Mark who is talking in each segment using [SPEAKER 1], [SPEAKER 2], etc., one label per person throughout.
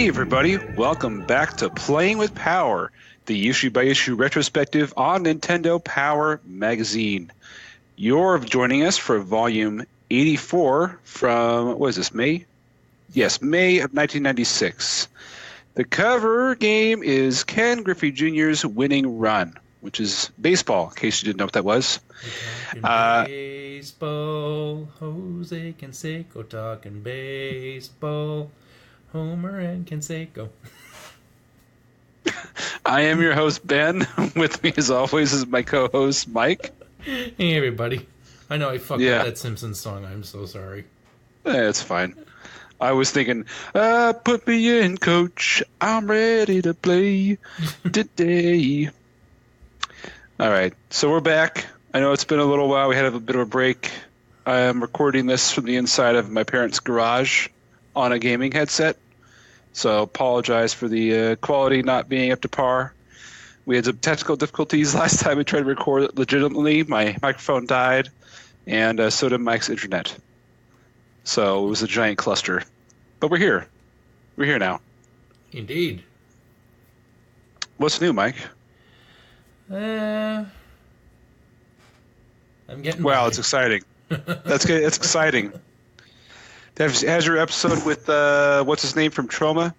[SPEAKER 1] everybody, welcome back to Playing with Power, the issue-by-issue retrospective on Nintendo Power Magazine. You're joining us for volume 84 from, what is this, May? Yes, May of 1996. The cover game is Ken Griffey Jr.'s Winning Run, which is baseball, in case you didn't know what that was.
[SPEAKER 2] Baseball, Jose Canseco talking baseball. Homer and Canseco.
[SPEAKER 1] I am your host, Ben. With me, as always, is my co-host, Mike.
[SPEAKER 2] Hey, everybody. I know I fucked up that Simpsons song. I'm so sorry.
[SPEAKER 1] It's fine. I was thinking, put me in, coach. I'm ready to play today. All right, so we're back. I know it's been a little while. We had a bit of a break. I'm recording this from the inside of my parents' garage on a gaming headset, so apologize for the quality not being up to par. We had some technical difficulties last time we tried to record legitimately. My microphone died, and so did Mike's internet. So it was a giant cluster. But we're here. We're here now.
[SPEAKER 2] Indeed.
[SPEAKER 1] What's new, Mike?
[SPEAKER 2] I'm getting
[SPEAKER 1] Wow, it's exciting. That's good. It's exciting. Has your episode with what's his name from Trauma?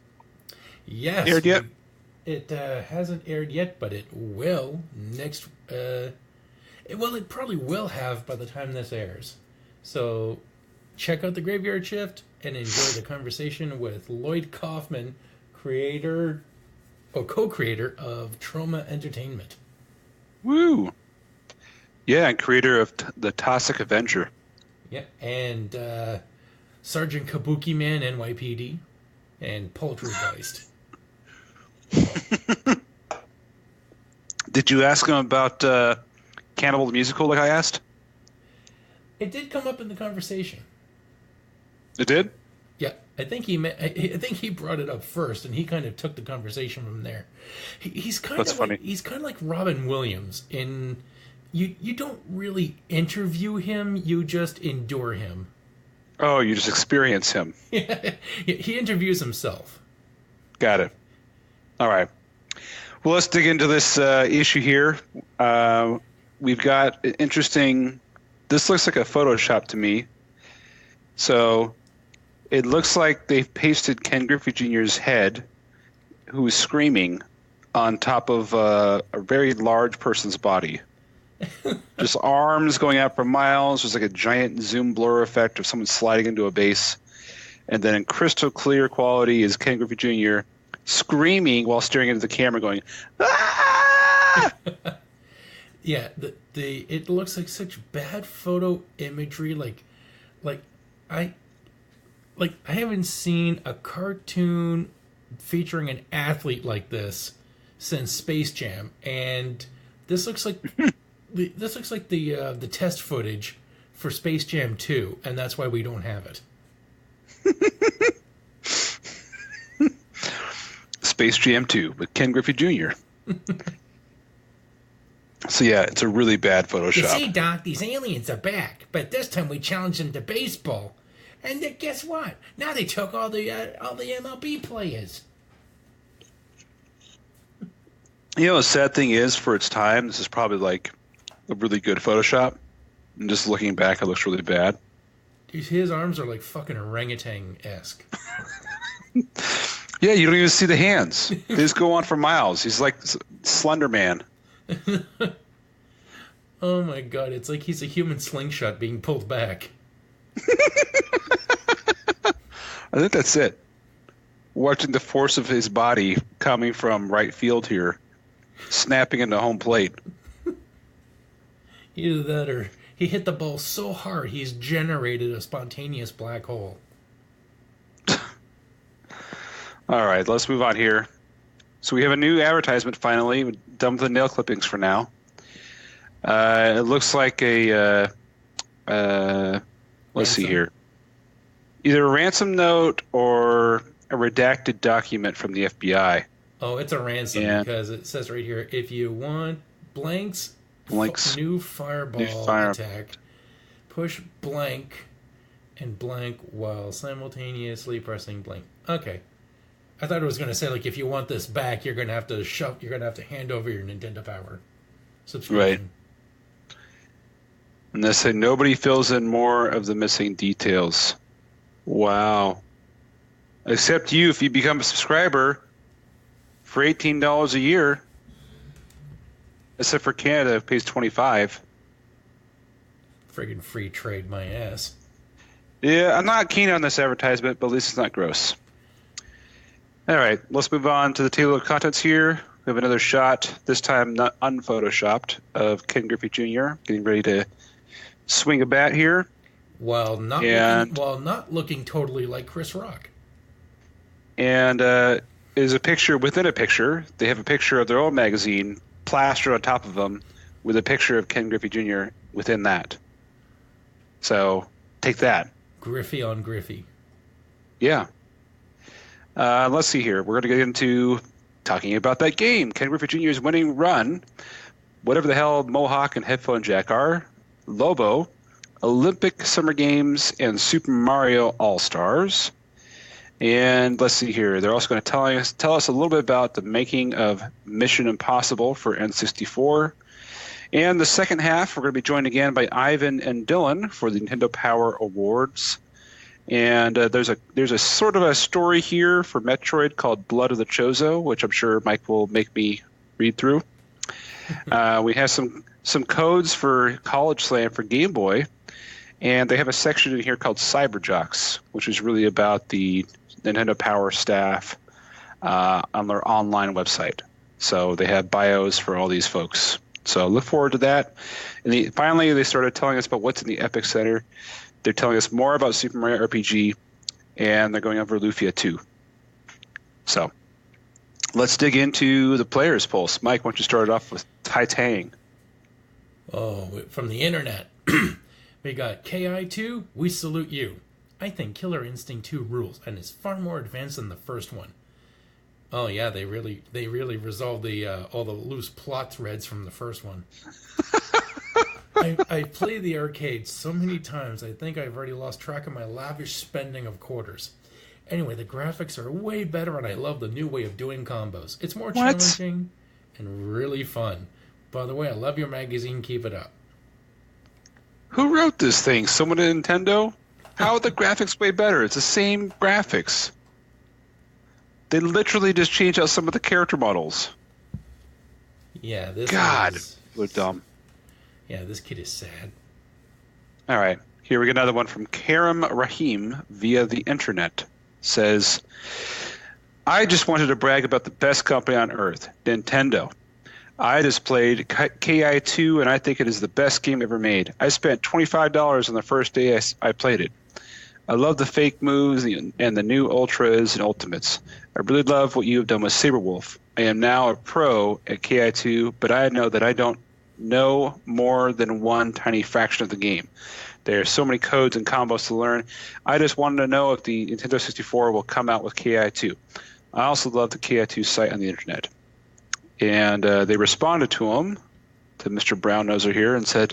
[SPEAKER 2] Yes.
[SPEAKER 1] Aired yet?
[SPEAKER 2] It hasn't aired yet, but it will next. It probably will have by the time this airs. So check out the Graveyard Shift and enjoy the conversation with Lloyd Kaufman, co-creator of Trauma Entertainment.
[SPEAKER 1] Woo! Yeah, and creator of the Toxic Avenger.
[SPEAKER 2] Yeah, and Sergeant Kabuki Man NYPD, and Poltergeist.
[SPEAKER 1] Did you ask him about Cannibal the Musical like I asked?
[SPEAKER 2] It did come up in the conversation.
[SPEAKER 1] It did?
[SPEAKER 2] Yeah, I think he brought it up first, and he kind of took the conversation from there. He's kind of like Robin Williams. You don't really interview him; you just endure him.
[SPEAKER 1] Oh, you just experience him.
[SPEAKER 2] He interviews himself.
[SPEAKER 1] Got it. All right. Well, let's dig into this issue here. We've got an interesting... This looks like a Photoshop to me. So it looks like they've pasted Ken Griffey Jr.'s head, who's screaming, on top of a very large person's body. Just arms going out for miles. There's like a giant zoom blur effect of someone sliding into a base. And then in crystal clear quality is Ken Griffey Jr. screaming while staring into the camera going, "Ah!"
[SPEAKER 2] Yeah, it looks like such bad photo imagery. I haven't seen a cartoon featuring an athlete like this since Space Jam, and this looks like the test footage for Space Jam 2, and that's why we don't have it.
[SPEAKER 1] Space Jam 2 with Ken Griffey Jr. So yeah, it's a really bad Photoshop.
[SPEAKER 2] You see, Doc, these aliens are back, but this time we challenged them to baseball. And then guess what? Now they took all the MLB players.
[SPEAKER 1] You know, the sad thing is, for its time, this is probably like a really good Photoshop. And just looking back, it looks really bad.
[SPEAKER 2] Dude, his arms are like fucking orangutan-esque.
[SPEAKER 1] Yeah, you don't even see the hands. They just go on for miles. He's like Slender Man.
[SPEAKER 2] Oh my god, it's like he's a human slingshot being pulled back.
[SPEAKER 1] I think that's it. Watching the force of his body coming from right field here, snapping into home plate.
[SPEAKER 2] Either that or he hit the ball so hard he's generated a spontaneous black hole.
[SPEAKER 1] All right, let's move on here. So we have a new advertisement finally. We're done with the nail clippings for now. It looks like a let's see here. Either a ransom note or a redacted document from the FBI.
[SPEAKER 2] Oh, it's a ransom because it says right here, if you want blanks new fireball attack, push blank and blank while simultaneously pressing blank. Okay. I thought it was going to say, like, if you want this back, you're going to have to hand over your Nintendo Power subscription.
[SPEAKER 1] Right. And they say nobody fills in more of the missing details. Wow. Except you, if you become a subscriber for $18 a year. Except for Canada, it pays $25.
[SPEAKER 2] Friggin' free trade my ass.
[SPEAKER 1] Yeah, I'm not keen on this advertisement, but at least it's not gross. All right, let's move on to the table of contents here. We have another shot, this time not unphotoshopped, of Ken Griffey Jr. getting ready to swing a bat here.
[SPEAKER 2] While not looking totally like Chris Rock.
[SPEAKER 1] And is a picture within a picture. They have a picture of their own magazine plastered on top of them with a picture of Ken Griffey Jr. within that. So take that.
[SPEAKER 2] Griffey on Griffey.
[SPEAKER 1] Yeah. Let's see here. We're going to get into talking about that game. Ken Griffey Jr.'s winning run. Whatever the hell Mohawk and Headphone Jack are. Lobo. Olympic Summer Games and Super Mario All-Stars. And let's see here. They're also going to tell us a little bit about the making of Mission Impossible for N64. And the second half, we're going to be joined again by Ivan and Dylan for the Nintendo Power Awards. And there's a sort of a story here for Metroid called Blood of the Chozo, which I'm sure Mike will make me read through. We have some codes for College Slam for Game Boy. And they have a section in here called Cyber Jocks, which is really about the Nintendo Power staff on their online website. So they have bios for all these folks. So look forward to that. And finally, they started telling us about what's in the Epic Center. They're telling us more about Super Mario RPG, and they're going over Lufia 2. So let's dig into the Players' Pulse. Mike, why don't you start it off with Titang?
[SPEAKER 2] Oh, from the internet. We got KI2, we salute you. I think Killer Instinct 2 rules and is far more advanced than the first one. Oh yeah, they really resolved the all the loose plot threads from the first one. I played the arcade so many times, I think I've already lost track of my lavish spending of quarters. Anyway, the graphics are way better, and I love the new way of doing combos. It's more challenging and really fun. By the way, I love your magazine. Keep it up.
[SPEAKER 1] Who wrote this thing? Someone at Nintendo? How are the graphics way better? It's the same graphics. They literally just changed out some of the character models.
[SPEAKER 2] Yeah, this
[SPEAKER 1] God, we're dumb.
[SPEAKER 2] Yeah, this kid is sad.
[SPEAKER 1] All right. Here we get another one from Karim Rahim via the internet. Says, I just wanted to brag about the best company on earth, Nintendo. I just played KI2, and I think it is the best game ever made. I spent $25 on the first day I played it. I love the fake moves and the new Ultras and Ultimates. I really love what you have done with Saberwolf. I am now a pro at KI2, but I know that I don't know more than one tiny fraction of the game. There are so many codes and combos to learn. I just wanted to know if the Nintendo 64 will come out with KI2. I also love the KI2 site on the internet. And they responded to him, to Mr. Brownnoser here, and said,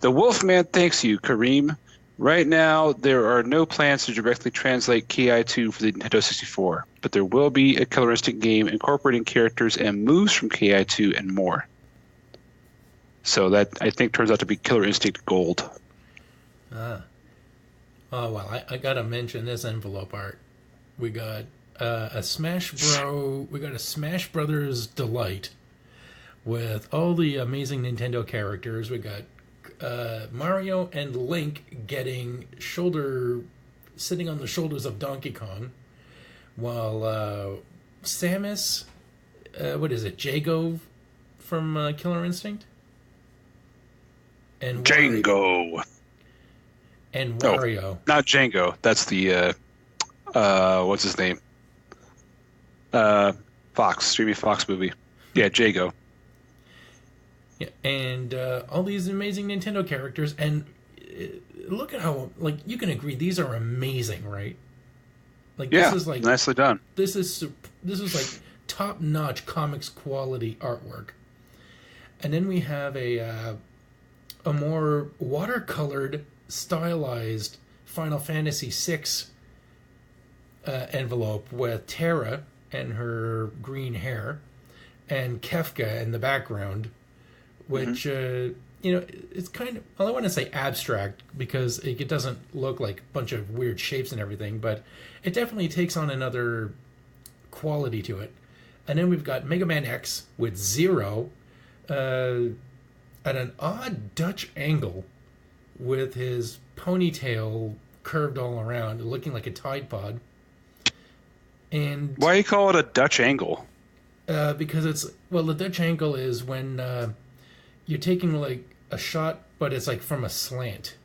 [SPEAKER 1] the Wolfman thanks you, Kareem. Right now, there are no plans to directly translate KI2 for the Nintendo 64, but there will be a Killer Instinct game incorporating characters and moves from KI2 and more. So that, I think, turns out to be Killer Instinct Gold.
[SPEAKER 2] Oh, well, I got to mention this envelope art. We got a Smash Brothers Delight with all the amazing Nintendo characters. We got Mario and Link sitting on the shoulders of Donkey Kong, while Samus, Jago from Killer Instinct, and
[SPEAKER 1] Django,
[SPEAKER 2] and Wario.
[SPEAKER 1] Oh, not Django. That's the what's his name? Streamy Fox movie. Yeah, Jago.
[SPEAKER 2] Yeah, and all these amazing Nintendo characters, and look at how, like, you can agree these are amazing, right? Like,
[SPEAKER 1] yeah,
[SPEAKER 2] this is like
[SPEAKER 1] nicely done.
[SPEAKER 2] This is like top-notch comics quality artwork, and then we have a more watercolored, stylized Final Fantasy VI envelope with Tara and her green hair and Kefka in the background, which, it's kind of, well, I want to say abstract because it doesn't look like a bunch of weird shapes and everything, but it definitely takes on another quality to it. And then we've got Mega Man X with Zero at an odd Dutch angle with his ponytail curved all around, looking like a Tide Pod. And
[SPEAKER 1] why do you call it a Dutch angle?
[SPEAKER 2] Because the Dutch angle is when you're taking like a shot, but it's like from a slant.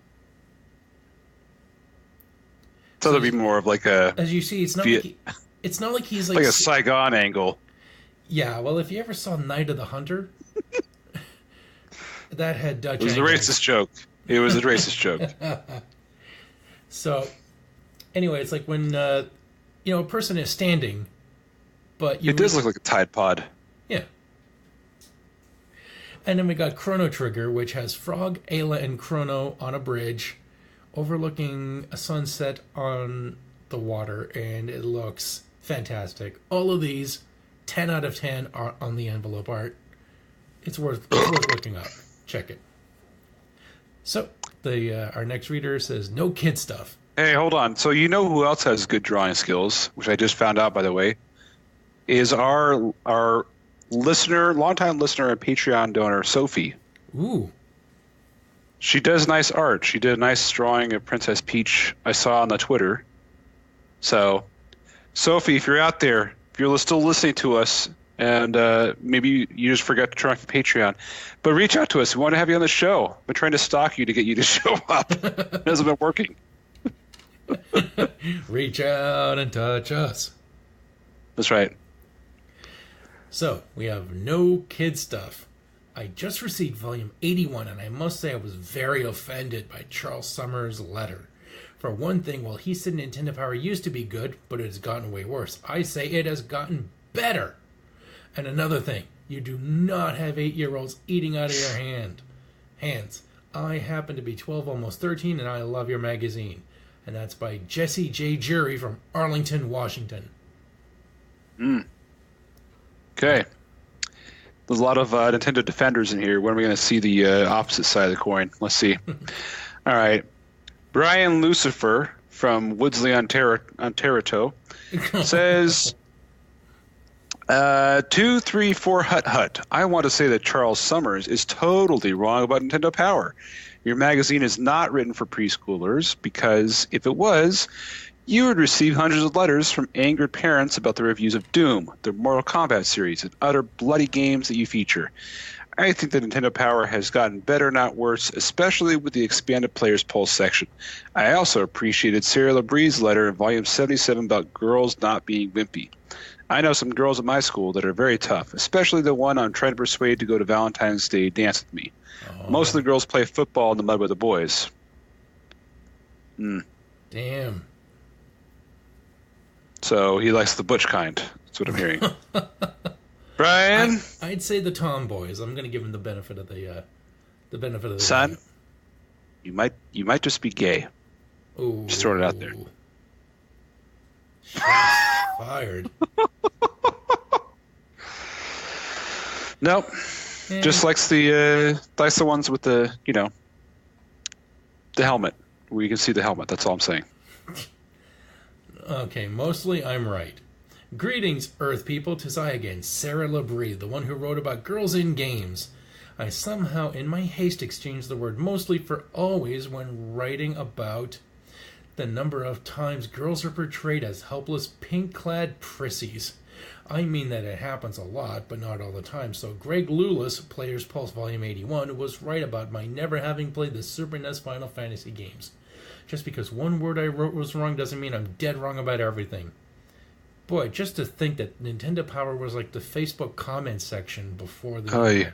[SPEAKER 1] So that'd be more of like a...
[SPEAKER 2] As you see, it's not like he's like...
[SPEAKER 1] Like a Saigon angle.
[SPEAKER 2] Yeah, well, if you ever saw Night of the Hunter, that had Dutch
[SPEAKER 1] angles. It was a racist joke. It was a racist joke.
[SPEAKER 2] So, anyway, it's like when, a person is standing, but
[SPEAKER 1] it does look like a Tide Pod.
[SPEAKER 2] Yeah. And then we got Chrono Trigger, which has Frog, Ayla, and Chrono on a bridge overlooking a sunset on the water, and it looks fantastic. All of these, 10 out of 10 are on the envelope art. It's worth looking up. Check it. So, our next reader says, no kid stuff.
[SPEAKER 1] Hey, hold on. So you know who else has good drawing skills, which I just found out, by the way, is our longtime listener and Patreon donor, Sophie.
[SPEAKER 2] Ooh.
[SPEAKER 1] She does nice art. She did a nice drawing of Princess Peach I saw on the Twitter. So, Sophie, if you're out there, if you're still listening to us, and maybe you just forgot to turn off your Patreon, but reach out to us. We want to have you on the show. I've been trying to stalk you to get you to show up. It hasn't been working.
[SPEAKER 2] Reach out and touch us.
[SPEAKER 1] That's right.
[SPEAKER 2] So, we have no kid stuff. I just received volume 81, and I must say I was very offended by Charles Summers' letter. For one thing, while he said Nintendo Power used to be good, but it has gotten way worse, I say it has gotten better. And another thing, you do not have 8-year-olds eating out of your hands. I happen to be 12, almost 13, and I love your magazine. And that's by Jesse J. Jury from Arlington, Washington.
[SPEAKER 1] Okay. There's a lot of Nintendo defenders in here. When are we going to see the opposite side of the coin? Let's see. All right. Brian Lucifer from Woodsley, Ontario, says, 234 Hut Hut. I want to say that Charles Summers is totally wrong about Nintendo Power. Your magazine is not written for preschoolers because if it was, you would receive hundreds of letters from angered parents about the reviews of Doom, the Mortal Kombat series, and other bloody games that you feature. I think that Nintendo Power has gotten better, not worse, especially with the expanded Players Pulse section. I also appreciated Sarah LeBree's letter in Volume 77 about girls not being wimpy. I know some girls at my school that are very tough, especially the one I'm trying to persuade to go to Valentine's Day dance with me. Oh. Most of the girls play football in the mud with the boys.
[SPEAKER 2] Damn.
[SPEAKER 1] So he likes the butch kind. That's what I'm hearing. Brian,
[SPEAKER 2] I'd say the tomboys. I'm going to give him the benefit of the
[SPEAKER 1] son.
[SPEAKER 2] Day.
[SPEAKER 1] You might just be gay.
[SPEAKER 2] Ooh.
[SPEAKER 1] Just throwing it out there.
[SPEAKER 2] Shots fired.
[SPEAKER 1] Nope. Yeah. Just likes the ones with the the helmet where you can see the helmet. That's all I'm saying.
[SPEAKER 2] Okay, mostly I'm right. Greetings, Earth people. 'Tis I again, Sarah LeBrie, the one who wrote about girls in games. I somehow, in my haste, exchanged the word mostly for always when writing about the number of times girls are portrayed as helpless, pink-clad prissies. I mean that it happens a lot, but not all the time. So Greg Lullis, Players Pulse Volume 81, was right about my never having played the Super NES Final Fantasy games. Just because one word I wrote was wrong doesn't mean I'm dead wrong about everything. Boy, just to think that Nintendo Power was like the Facebook comment section before the internet.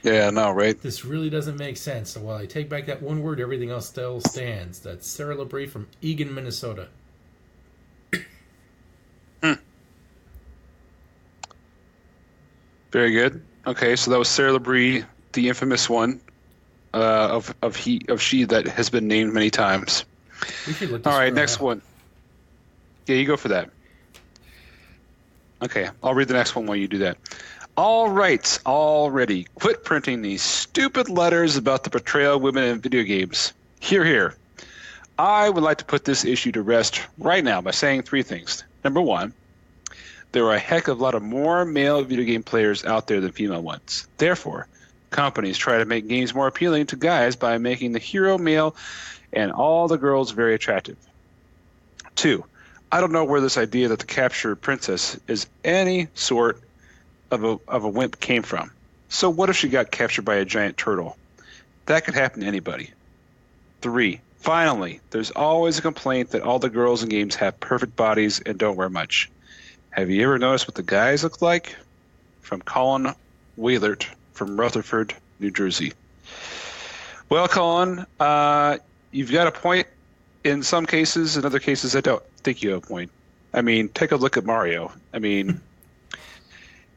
[SPEAKER 1] Yeah, no, right?
[SPEAKER 2] This really doesn't make sense. So while I take back that one word, everything else still stands. That's Sarah LeBrie from Eagan, Minnesota.
[SPEAKER 1] Very good. Okay, so that was Sarah LeBrie, the infamous one of she that has been named many times.
[SPEAKER 2] We should look
[SPEAKER 1] all right, next one. Yeah, you go for that. Okay, I'll read the next one while you do that. All right, already. Quit printing these stupid letters about the portrayal of women in video games. Hear, hear. I would like to put this issue to rest right now by saying 3 things. Number 1, there are a heck of a lot of more male video game players out there than female ones. Therefore, companies try to make games more appealing to guys by making the hero male and all the girls very attractive. 2, I don't know where this idea that the captured princess is any sort of a wimp came from. So what if she got captured by a giant turtle? That could happen to anybody. 3, finally, there's always a complaint that all the girls in games have perfect bodies and don't wear much. Have you ever noticed what the guys look like? From Colin Wailert from Rutherford, New Jersey. Well, Colin, you've got a point in some cases. In other cases, I don't think you have a point. I mean, take a look at Mario. I mean,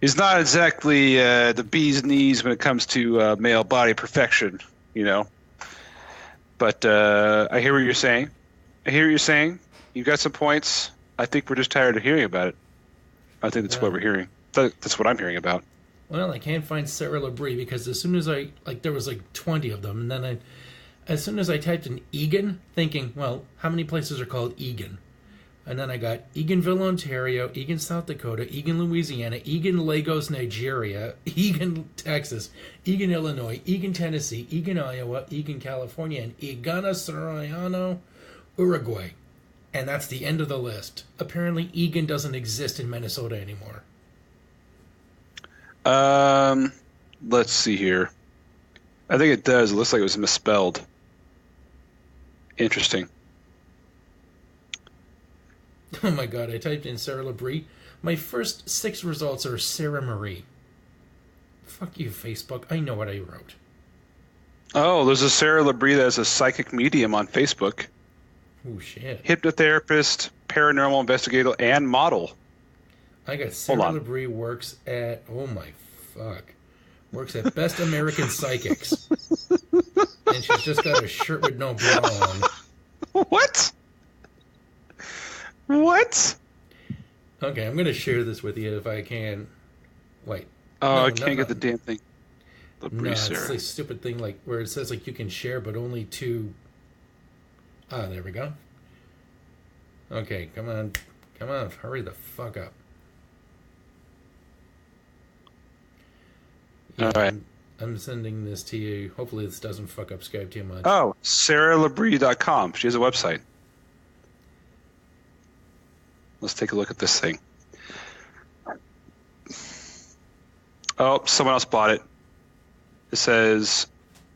[SPEAKER 1] he's not exactly the bee's knees when it comes to male body perfection, you know. But I hear what you're saying. You've got some points. I think we're just tired of hearing about it. I think that's what we're hearing. That's what I'm hearing about.
[SPEAKER 2] Well, I can't find Sarah Labrie because as soon as there was 20 of them, and then as soon as I typed in Egan, thinking, well, how many places are called Egan? And then I got Eganville, Ontario, Egan, South Dakota, Egan, Louisiana, Egan, Lagos, Nigeria, Egan, Texas, Egan, Illinois, Egan, Tennessee, Egan, Iowa, Egan, California, and Egana, Soriano, Uruguay. And that's the end of the list. Apparently, Egan doesn't exist in Minnesota anymore.
[SPEAKER 1] Let's see here. I think it does. It looks like it was misspelled. Interesting.
[SPEAKER 2] Oh my god, I typed in Sarah Labrie. My first 6 results are Sarah Marie. Fuck you, Facebook. I know what I wrote.
[SPEAKER 1] Oh, there's a Sarah Labrie that's a psychic medium on Facebook.
[SPEAKER 2] Oh, shit.
[SPEAKER 1] Hypnotherapist, paranormal investigator, and model.
[SPEAKER 2] I got Sarah Labrie works at... Oh my fuck. Works at Best American Psychics. And she's just got a shirt with no bra on.
[SPEAKER 1] What? What?
[SPEAKER 2] Okay, I'm going to share this with you if I can. Wait.
[SPEAKER 1] Oh, no, I can't get the damn thing.
[SPEAKER 2] No, it's a stupid thing where it says you can share, but only 2... Ah, there we go. Okay, come on. Come on, hurry the fuck up. Yeah,
[SPEAKER 1] all right.
[SPEAKER 2] I'm sending this to you. Hopefully this doesn't fuck up Skype too much.
[SPEAKER 1] Oh, SarahLabrie.com. She has a website. Let's take a look at this thing. Oh, someone else bought it. It says,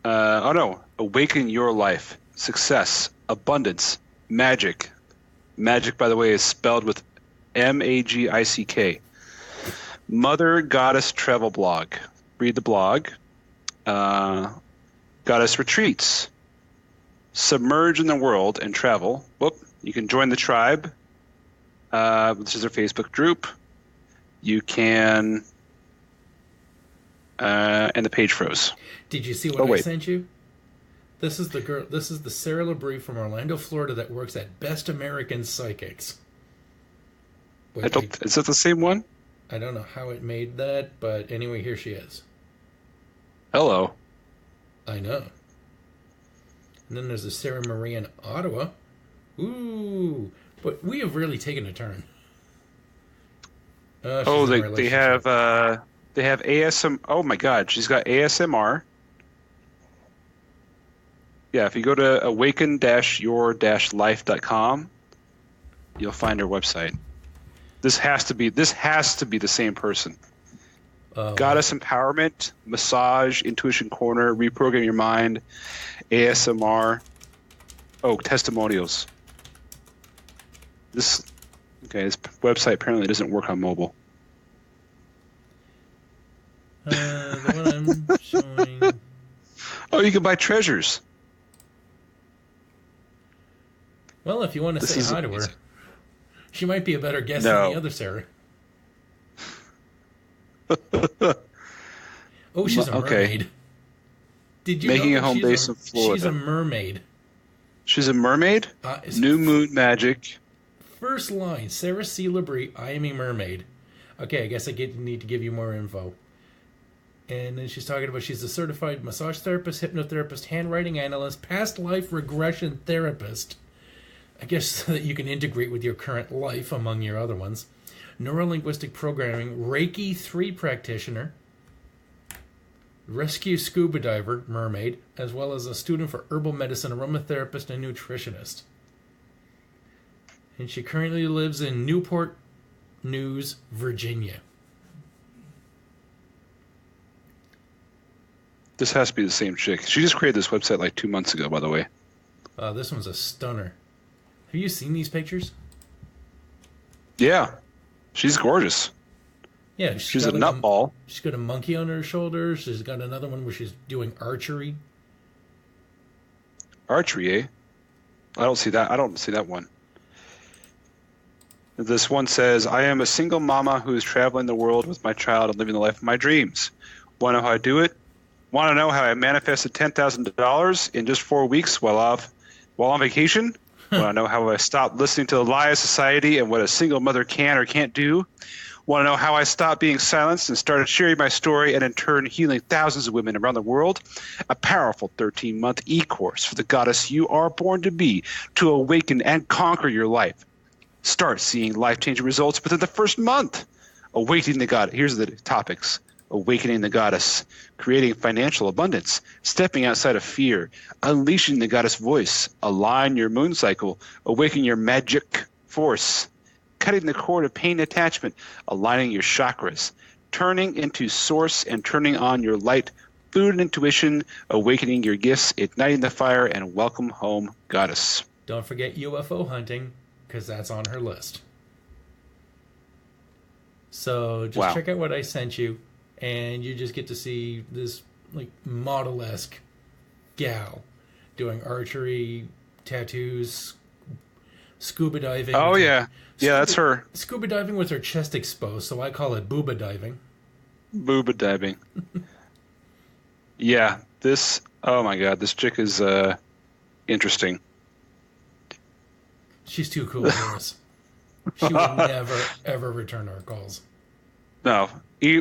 [SPEAKER 1] awaken your life, success, abundance, magic. Magic, by the way, is spelled with Magick. Mother Goddess Travel Blog. Read the blog. Goddess Retreats. Submerge in the world and travel. Whoop. You can join the tribe. This is their Facebook group. You can... and the page froze.
[SPEAKER 2] Did you see what I sent you? This is the girl. This is the Sarah Labrie from Orlando, Florida, that works at Best American Psychics.
[SPEAKER 1] Is that the same one?
[SPEAKER 2] I don't know how it made that, but anyway, here she is.
[SPEAKER 1] Hello.
[SPEAKER 2] I know. And then there's a Sarah Marie in Ottawa. Ooh, but we have really taken a turn.
[SPEAKER 1] They have ASM. Oh my God, she's got ASMR. Yeah, if you go to awaken-your-life.com, you'll find her website. This has to be the same person. Goddess empowerment, massage, intuition corner, reprogram your mind, ASMR. Oh, testimonials. This website apparently doesn't work on mobile.
[SPEAKER 2] The one I'm showing.
[SPEAKER 1] Oh, you can buy treasures.
[SPEAKER 2] Well, if you want to say hi to her, she might be a better guest than the other Sarah. Oh, she's a mermaid. Did you
[SPEAKER 1] Making
[SPEAKER 2] know
[SPEAKER 1] a home base in Florida.
[SPEAKER 2] She's a mermaid.
[SPEAKER 1] She's a mermaid? New moon magic.
[SPEAKER 2] first line, Sarah C. Labrie, I am a mermaid. Okay, I guess I need to give you more info. And then she's talking about she's a certified massage therapist, hypnotherapist, handwriting analyst, past life regression therapist. I guess so that you can integrate with your current life among your other ones. Neurolinguistic programming, Reiki 3 practitioner, rescue scuba diver, mermaid, as well as a student for herbal medicine, aromatherapist, and nutritionist. And she currently lives in Newport News, Virginia.
[SPEAKER 1] This has to be the same chick. She just created this website like 2 months ago, by the way.
[SPEAKER 2] This one's a stunner. Have you seen these pictures?
[SPEAKER 1] Yeah. She's gorgeous.
[SPEAKER 2] Yeah.
[SPEAKER 1] She's a nutball.
[SPEAKER 2] She's got a monkey on her shoulder. She's got another one where she's doing archery.
[SPEAKER 1] Archery, eh? I don't see that one. This one says, I am a single mama who is traveling the world with my child and living the life of my dreams. Want to know how I do it? Want to know how I manifested $10,000 in just 4 weeks while on vacation? Want to know how I stopped listening to the lie of society and what a single mother can or can't do? Want to know how I stopped being silenced and started sharing my story and in turn healing thousands of women around the world? A powerful 13-month e-course for the goddess you are born to be, to awaken and conquer your life. Start seeing life-changing results within the first month. Awakening the goddess. Here's the topics. Awakening the goddess, creating financial abundance, stepping outside of fear, unleashing the goddess voice, align your moon cycle, awaken your magic force, cutting the cord of pain attachment, aligning your chakras, turning into source and turning on your light, food and intuition, awakening your gifts, igniting the fire, and welcome home, goddess.
[SPEAKER 2] Don't forget UFO hunting, because that's on her list. So just check out what I sent you. And you just get to see this like model-esque gal doing archery, tattoos, scuba diving.
[SPEAKER 1] Oh, yeah. Yeah, that's her.
[SPEAKER 2] Scuba diving with her chest exposed, so I call it booba diving.
[SPEAKER 1] Booba diving. Yeah, oh my God, this chick is interesting.
[SPEAKER 2] She's too cool for us. She would never, ever return our calls.
[SPEAKER 1] No.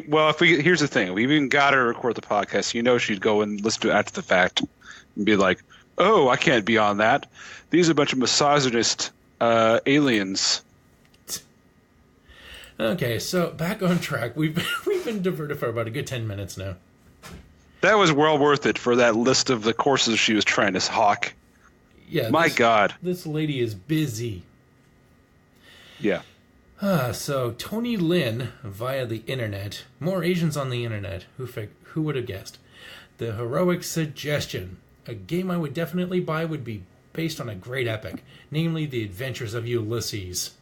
[SPEAKER 1] Well, here's the thing. We even got her to record the podcast. You know she'd go and listen to it after the fact and be like, oh, I can't be on that. These are a bunch of misogynist aliens.
[SPEAKER 2] Okay, so back on track. We've been diverted for about a good 10 minutes now.
[SPEAKER 1] That was well worth it for that list of the courses she was trying to hawk.
[SPEAKER 2] Yeah.
[SPEAKER 1] My God.
[SPEAKER 2] This lady is busy.
[SPEAKER 1] Yeah.
[SPEAKER 2] So Tony Lin via the internet. More Asians on the internet. Who would have guessed? The heroic suggestion. A game I would definitely buy would be based on a great epic, namely The Adventures of Ulysses.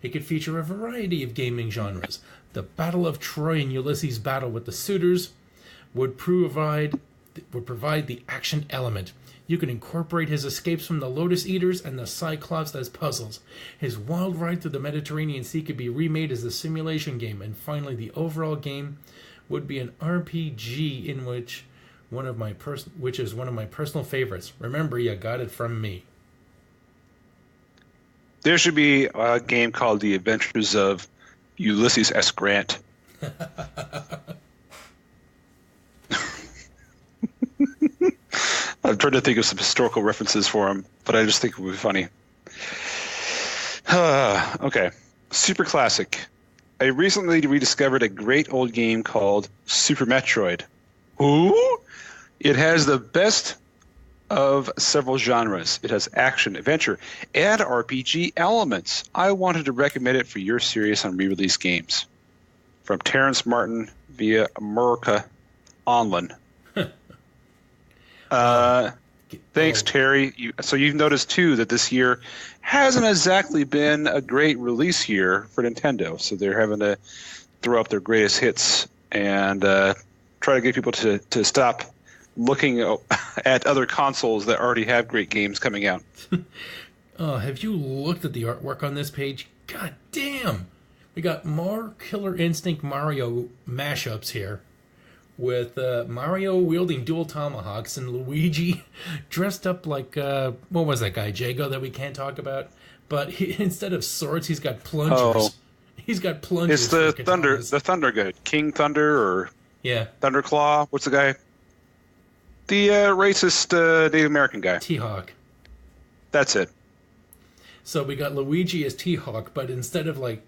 [SPEAKER 2] It could feature a variety of gaming genres. The Battle of Troy and Ulysses' battle with the suitors would provide the action element. You can incorporate his escapes from the Lotus Eaters and the Cyclops as puzzles. His wild ride through the Mediterranean Sea could be remade as a simulation game. And finally, the overall game would be an RPG in which is one of my personal favorites. Remember, you got it from me.
[SPEAKER 1] There should be a game called The Adventures of Ulysses S. Grant. I'm trying to think of some historical references for him, but I just think it would be funny. Okay. Super classic. I recently rediscovered a great old game called Super Metroid. Ooh! It has the best of several genres. It has action, adventure, and RPG elements. I wanted to recommend it for your series on re-release games. From Terrence Martin via America Online. Thanks, Terry. So you've noticed, too, that this year hasn't exactly been a great release year for Nintendo. So they're having to throw up their greatest hits and try to get people to stop looking at other consoles that already have great games coming out.
[SPEAKER 2] Have you looked at the artwork on this page? God damn! We got more Killer Instinct Mario mashups here, with Mario wielding dual tomahawks and Luigi dressed up like, what was that guy, Jago, that we can't talk about? but instead of swords, he's got plungers.
[SPEAKER 1] Oh.
[SPEAKER 2] He's got plungers.
[SPEAKER 1] It's the
[SPEAKER 2] for
[SPEAKER 1] Thunder,
[SPEAKER 2] katanas.
[SPEAKER 1] the Thunder guy, King Thunder or
[SPEAKER 2] Yeah,
[SPEAKER 1] Thunderclaw. What's the guy? The racist Native American guy.
[SPEAKER 2] T-Hawk.
[SPEAKER 1] That's it.
[SPEAKER 2] So we got Luigi as T-Hawk, but instead of like,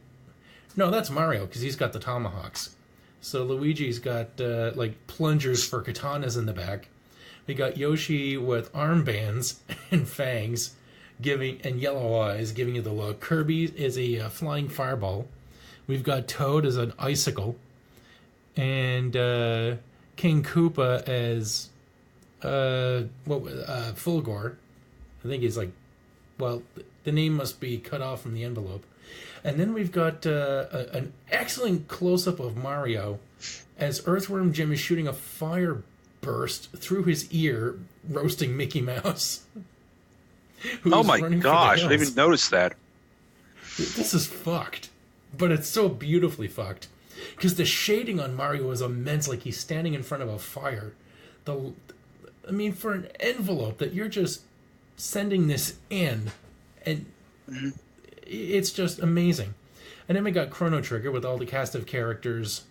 [SPEAKER 2] no, that's Mario because he's got the tomahawks. So Luigi's got like plungers for katanas in the back. We got Yoshi with armbands and fangs, and yellow eyes, giving you the look. Kirby is a flying fireball. We've got Toad as an icicle, and King Koopa as Fulgore. I think he's like, well, the name must be cut off from the envelope. And then we've got an excellent close-up of Mario as Earthworm Jim is shooting a fire burst through his ear, roasting Mickey Mouse.
[SPEAKER 1] Oh my gosh, I didn't even notice that.
[SPEAKER 2] This is fucked. But it's so beautifully fucked. Because the shading on Mario is immense, like he's standing in front of a fire. I mean, for an envelope that you're just sending this in, and it's just amazing. And then we got Chrono Trigger with all the cast of characters.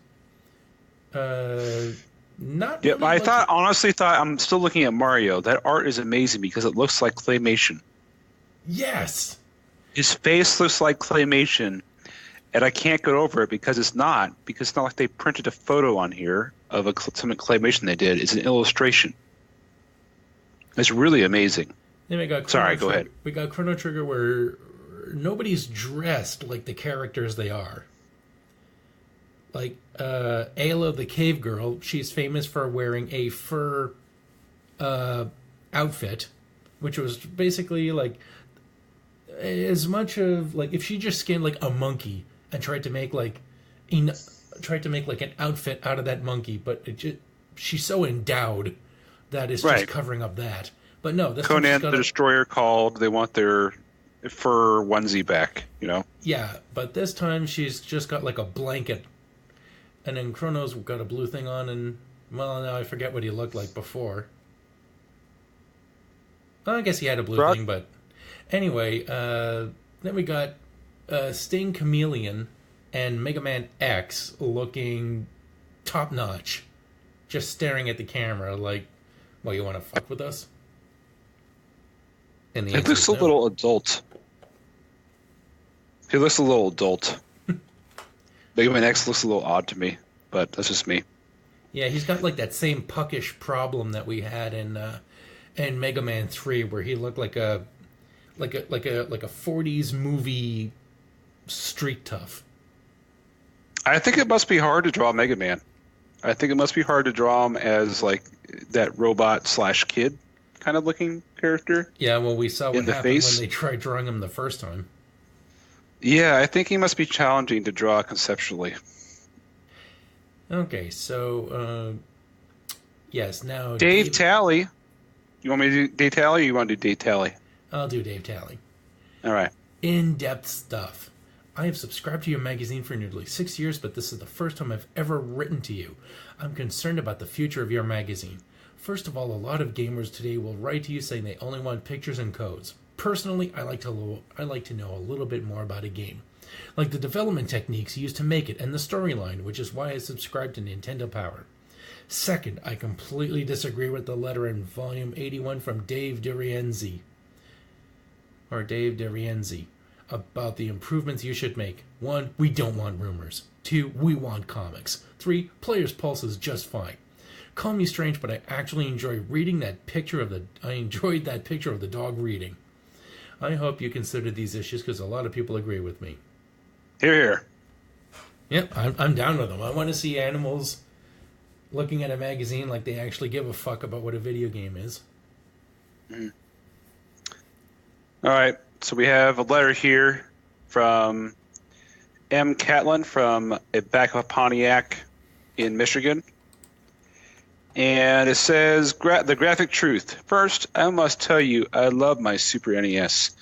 [SPEAKER 2] Not.
[SPEAKER 1] Yeah,
[SPEAKER 2] really
[SPEAKER 1] honestly thought I'm still looking at Mario. That art is amazing because it looks like claymation.
[SPEAKER 2] Yes.
[SPEAKER 1] His face looks like claymation, and I can't get over it because it's not. Because it's not like they printed a photo on here of some claymation they did. It's an illustration. It's really amazing.
[SPEAKER 2] Then we got
[SPEAKER 1] Sorry, go ahead.
[SPEAKER 2] We got Chrono Trigger where nobody's dressed like the characters they are. Like Ayla the Cave Girl, she's famous for wearing a fur outfit, which was basically like as much of like if she just skinned like a monkey and tried to make like an outfit out of that monkey, but she's so endowed that it's just covering up that. But no, this
[SPEAKER 1] Conan the Destroyer called. They want their fur onesie back, you know?
[SPEAKER 2] Yeah, but this time she's just got like a blanket. And then Chrono's got a blue thing on, and, well, now I forget what he looked like before. Well, I guess he had a blue thing, but... Anyway, then we got Sting Chameleon and Mega Man X looking top-notch. Just staring at the camera like, well, you want to fuck with us? And the
[SPEAKER 1] it looks a little adult. He looks a little adult. Mega Man X looks a little odd to me, but that's just me.
[SPEAKER 2] Yeah, he's got like that same puckish problem that we had in Mega Man 3, where he looked like a 40s movie street tough.
[SPEAKER 1] I think it must be hard to draw Mega Man. I think it must be hard to draw him as like that robot / kid kind of looking character.
[SPEAKER 2] Yeah, well, we saw what happened when they tried drawing him the first time.
[SPEAKER 1] Yeah, I think he must be challenging to draw conceptually.
[SPEAKER 2] Okay, so, yes, now...
[SPEAKER 1] Dave Talley. You want me to do Dave Talley, or you want to do Dave Talley?
[SPEAKER 2] I'll do Dave Talley.
[SPEAKER 1] All right.
[SPEAKER 2] In-depth stuff. I have subscribed to your magazine for nearly 6 years, but this is the first time I've ever written to you. I'm concerned about the future of your magazine. First of all, a lot of gamers today will write to you saying they only want pictures and codes. Personally, I like to know a little bit more about a game, like the development techniques used to make it and the storyline, which is why I subscribe to Nintendo Power. Second, I completely disagree with the letter in volume 81 from Dave DeRienzi, about the improvements you should make. 1, we don't want rumors. 2, we want comics. 3, Player's Pulse is just fine. Call me strange, but I actually enjoy reading that picture I enjoyed that picture of the dog reading. I hope you consider these issues because a lot of people agree with me.
[SPEAKER 1] Hear, hear.
[SPEAKER 2] Yep, I'm down with them. I want to see animals looking at a magazine like they actually give a fuck about what a video game is.
[SPEAKER 1] Mm. All right, so we have a letter here from M. Catlin from back of Pontiac in Michigan. And it says, the graphic truth. First, I must tell you, I love my Super NES.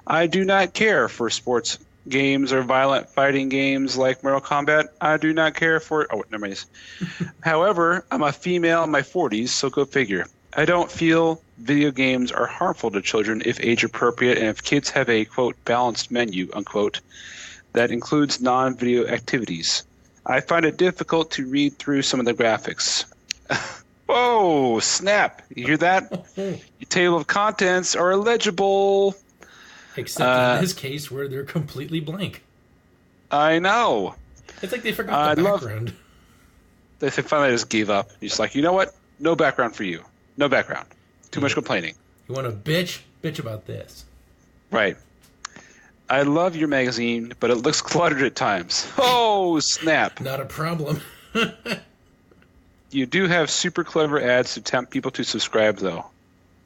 [SPEAKER 1] I do not care for sports games or violent fighting games like Mortal Kombat. I do not care for... Oh, never mind. However, I'm a female in my 40s, so go figure. I don't feel video games are harmful to children if age appropriate and if kids have a, quote, balanced menu, unquote, that includes non-video activities. I find it difficult to read through some of the graphics. Whoa, snap. You hear that? Your table of contents are illegible.
[SPEAKER 2] Except in this case where they're completely blank.
[SPEAKER 1] I know.
[SPEAKER 2] It's like they forgot the background.
[SPEAKER 1] They finally just gave up. He's like, you know what? No background for you. No background. Too much complaining.
[SPEAKER 2] You want to bitch? Bitch about this.
[SPEAKER 1] Right. I love your magazine, but it looks cluttered at times. Oh, snap.
[SPEAKER 2] Not a problem.
[SPEAKER 1] You do have super clever ads to tempt people to subscribe, though.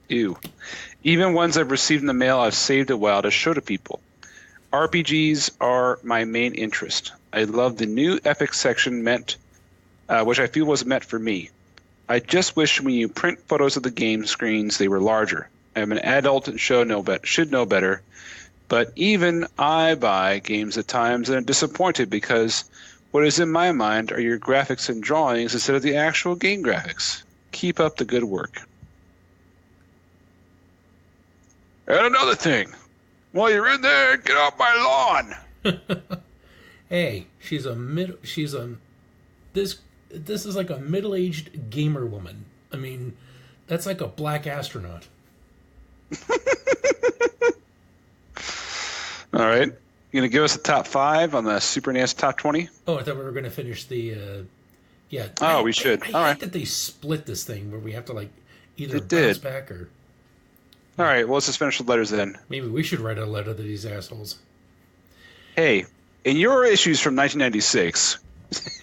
[SPEAKER 1] Ew. Even ones I've received in the mail, I've saved a while to show to people. RPGs are my main interest. I love the new Epic section which I feel was meant for me. I just wish when you print photos of the game screens, they were larger. I'm an adult and should know better. But even I buy games at times and I'm disappointed because what is in my mind are your graphics and drawings instead of the actual game graphics. Keep up the good work. And another thing. While you're in there, get off my lawn.
[SPEAKER 2] Hey, this is like a middle-aged gamer woman. I mean, that's like a black astronaut.
[SPEAKER 1] All right. You going to give us a top 5 on the Super NES Top 20?
[SPEAKER 2] Oh, I thought we were going to finish the... yeah.
[SPEAKER 1] Oh, we should.
[SPEAKER 2] I hate that they split this thing where we have to, like, either bounce back or...
[SPEAKER 1] All right, well, let's just finish the letters then.
[SPEAKER 2] Maybe we should write a letter to these assholes.
[SPEAKER 1] Hey, in your issues from 1996,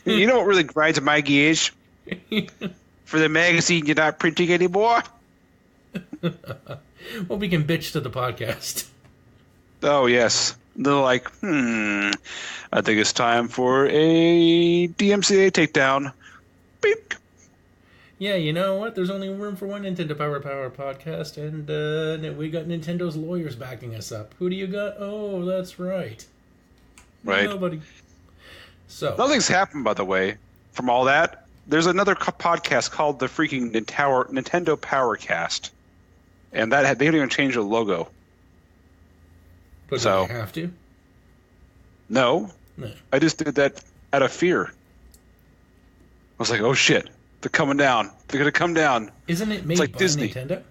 [SPEAKER 1] you know what really grinds my gears? For the magazine you're not printing anymore?
[SPEAKER 2] Well, we can bitch to the podcast.
[SPEAKER 1] Oh, yes. They're like, I think it's time for a DMCA takedown. Beep.
[SPEAKER 2] Yeah, you know what? There's only room for one Nintendo Power podcast, and we got Nintendo's lawyers backing us up. Who do you got? Oh, that's right.
[SPEAKER 1] Right.
[SPEAKER 2] Nobody. So
[SPEAKER 1] nothing's happened, by the way, from all that. There's another podcast called the freaking Nintendo Powercast, and they didn't even change the logo.
[SPEAKER 2] But do they have to?
[SPEAKER 1] No. I just did that out of fear. I was like, oh shit. They're coming down. They're going to come down.
[SPEAKER 2] Isn't it made by Disney? Nintendo?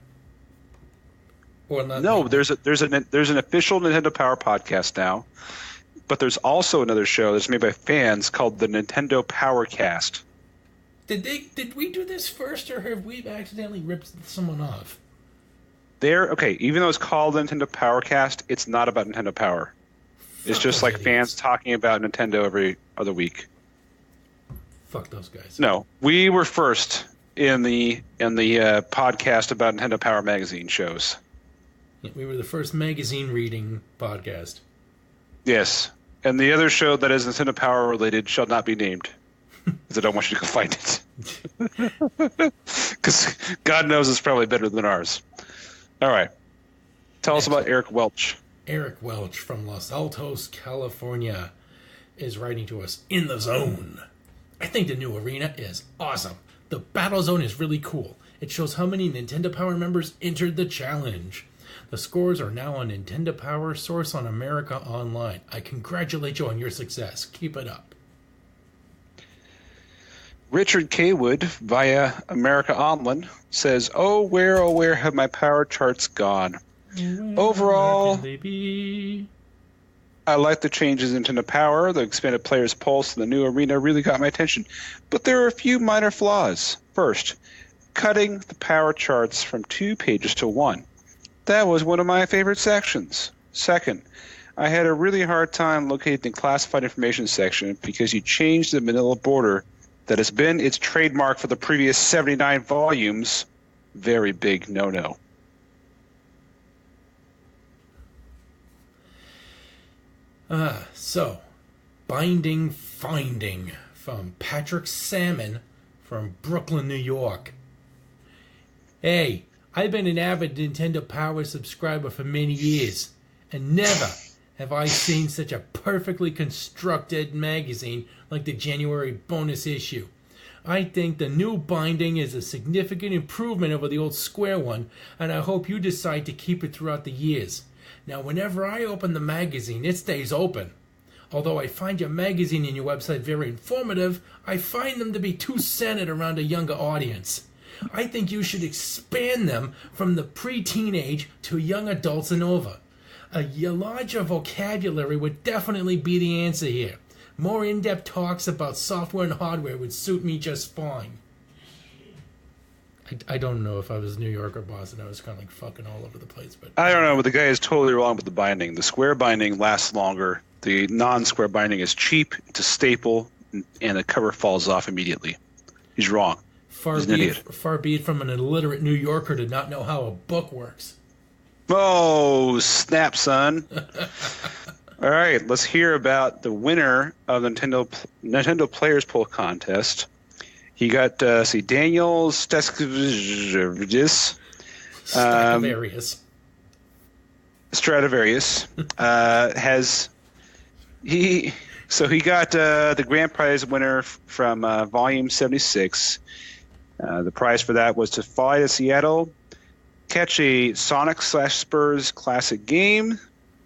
[SPEAKER 2] Or not?
[SPEAKER 1] No, there's an official Nintendo Power podcast now, but there's also another show that's made by fans called the Nintendo Powercast.
[SPEAKER 2] Did we do this first, or have we accidentally ripped someone off?
[SPEAKER 1] Even though it's called the Nintendo Powercast, it's not about Nintendo Power. It's just like fans talking about Nintendo every other week.
[SPEAKER 2] Fuck those guys.
[SPEAKER 1] No, we were first in the podcast about Nintendo Power magazine shows.
[SPEAKER 2] Yeah, we were the first magazine reading podcast.
[SPEAKER 1] Yes, and the other show that is Nintendo Power related shall not be named, because I don't want you to go find it. Because God knows it's probably better than ours. All right, tell us about Eric Welch.
[SPEAKER 2] Eric Welch from Los Altos, California, is writing to us in the zone. I think the new arena is awesome. The battle zone is really cool. It shows how many Nintendo Power members entered the challenge. The scores are now on Nintendo Power Source on America Online. I congratulate you on your success. Keep it up.
[SPEAKER 1] Richard K. Wood, via America Online, says, oh, where have my power charts gone? Overall, I like the changes in Nintendo Power. The expanded player's pulse and the new arena really got my attention. But there are a few minor flaws. First, cutting the power charts from 2 pages to 1. That was one of my favorite sections. Second, I had a really hard time locating the classified information section because you changed the manila border that has been its trademark for the previous 79 volumes. Very big no-no.
[SPEAKER 2] So, Binding Finding from Patrick Salmon from Brooklyn, New York. Hey, I've been an avid Nintendo Power subscriber for many years, and never have I seen such a perfectly constructed magazine like the January bonus issue. I think the new binding is a significant improvement over the old square one, and I hope you decide to keep it throughout the years. Now, whenever I open the magazine, it stays open. Although I find your magazine and your website very informative, I find them to be too centered around a younger audience. I think you should expand them from the pre-teen age to young adults and over. A larger vocabulary would definitely be the answer here. More in-depth talks about software and hardware would suit me just fine. I don't know if I was New York or Boston. I was kind of like fucking all over the place. But
[SPEAKER 1] I don't know, but the guy is totally wrong with the binding. The square binding lasts longer. The non-square binding is cheap, it's a staple, and the cover falls off immediately. He's wrong. He's an idiot.
[SPEAKER 2] Far be it from an illiterate New Yorker to not know how a book works.
[SPEAKER 1] Oh, snap, son. All right, let's hear about the winner of the Nintendo Players Poll Contest. He got, Daniel Stradivarius. He got the grand prize winner from Volume 76. The prize for that was to fly to Seattle, catch a Sonic/Spurs classic game,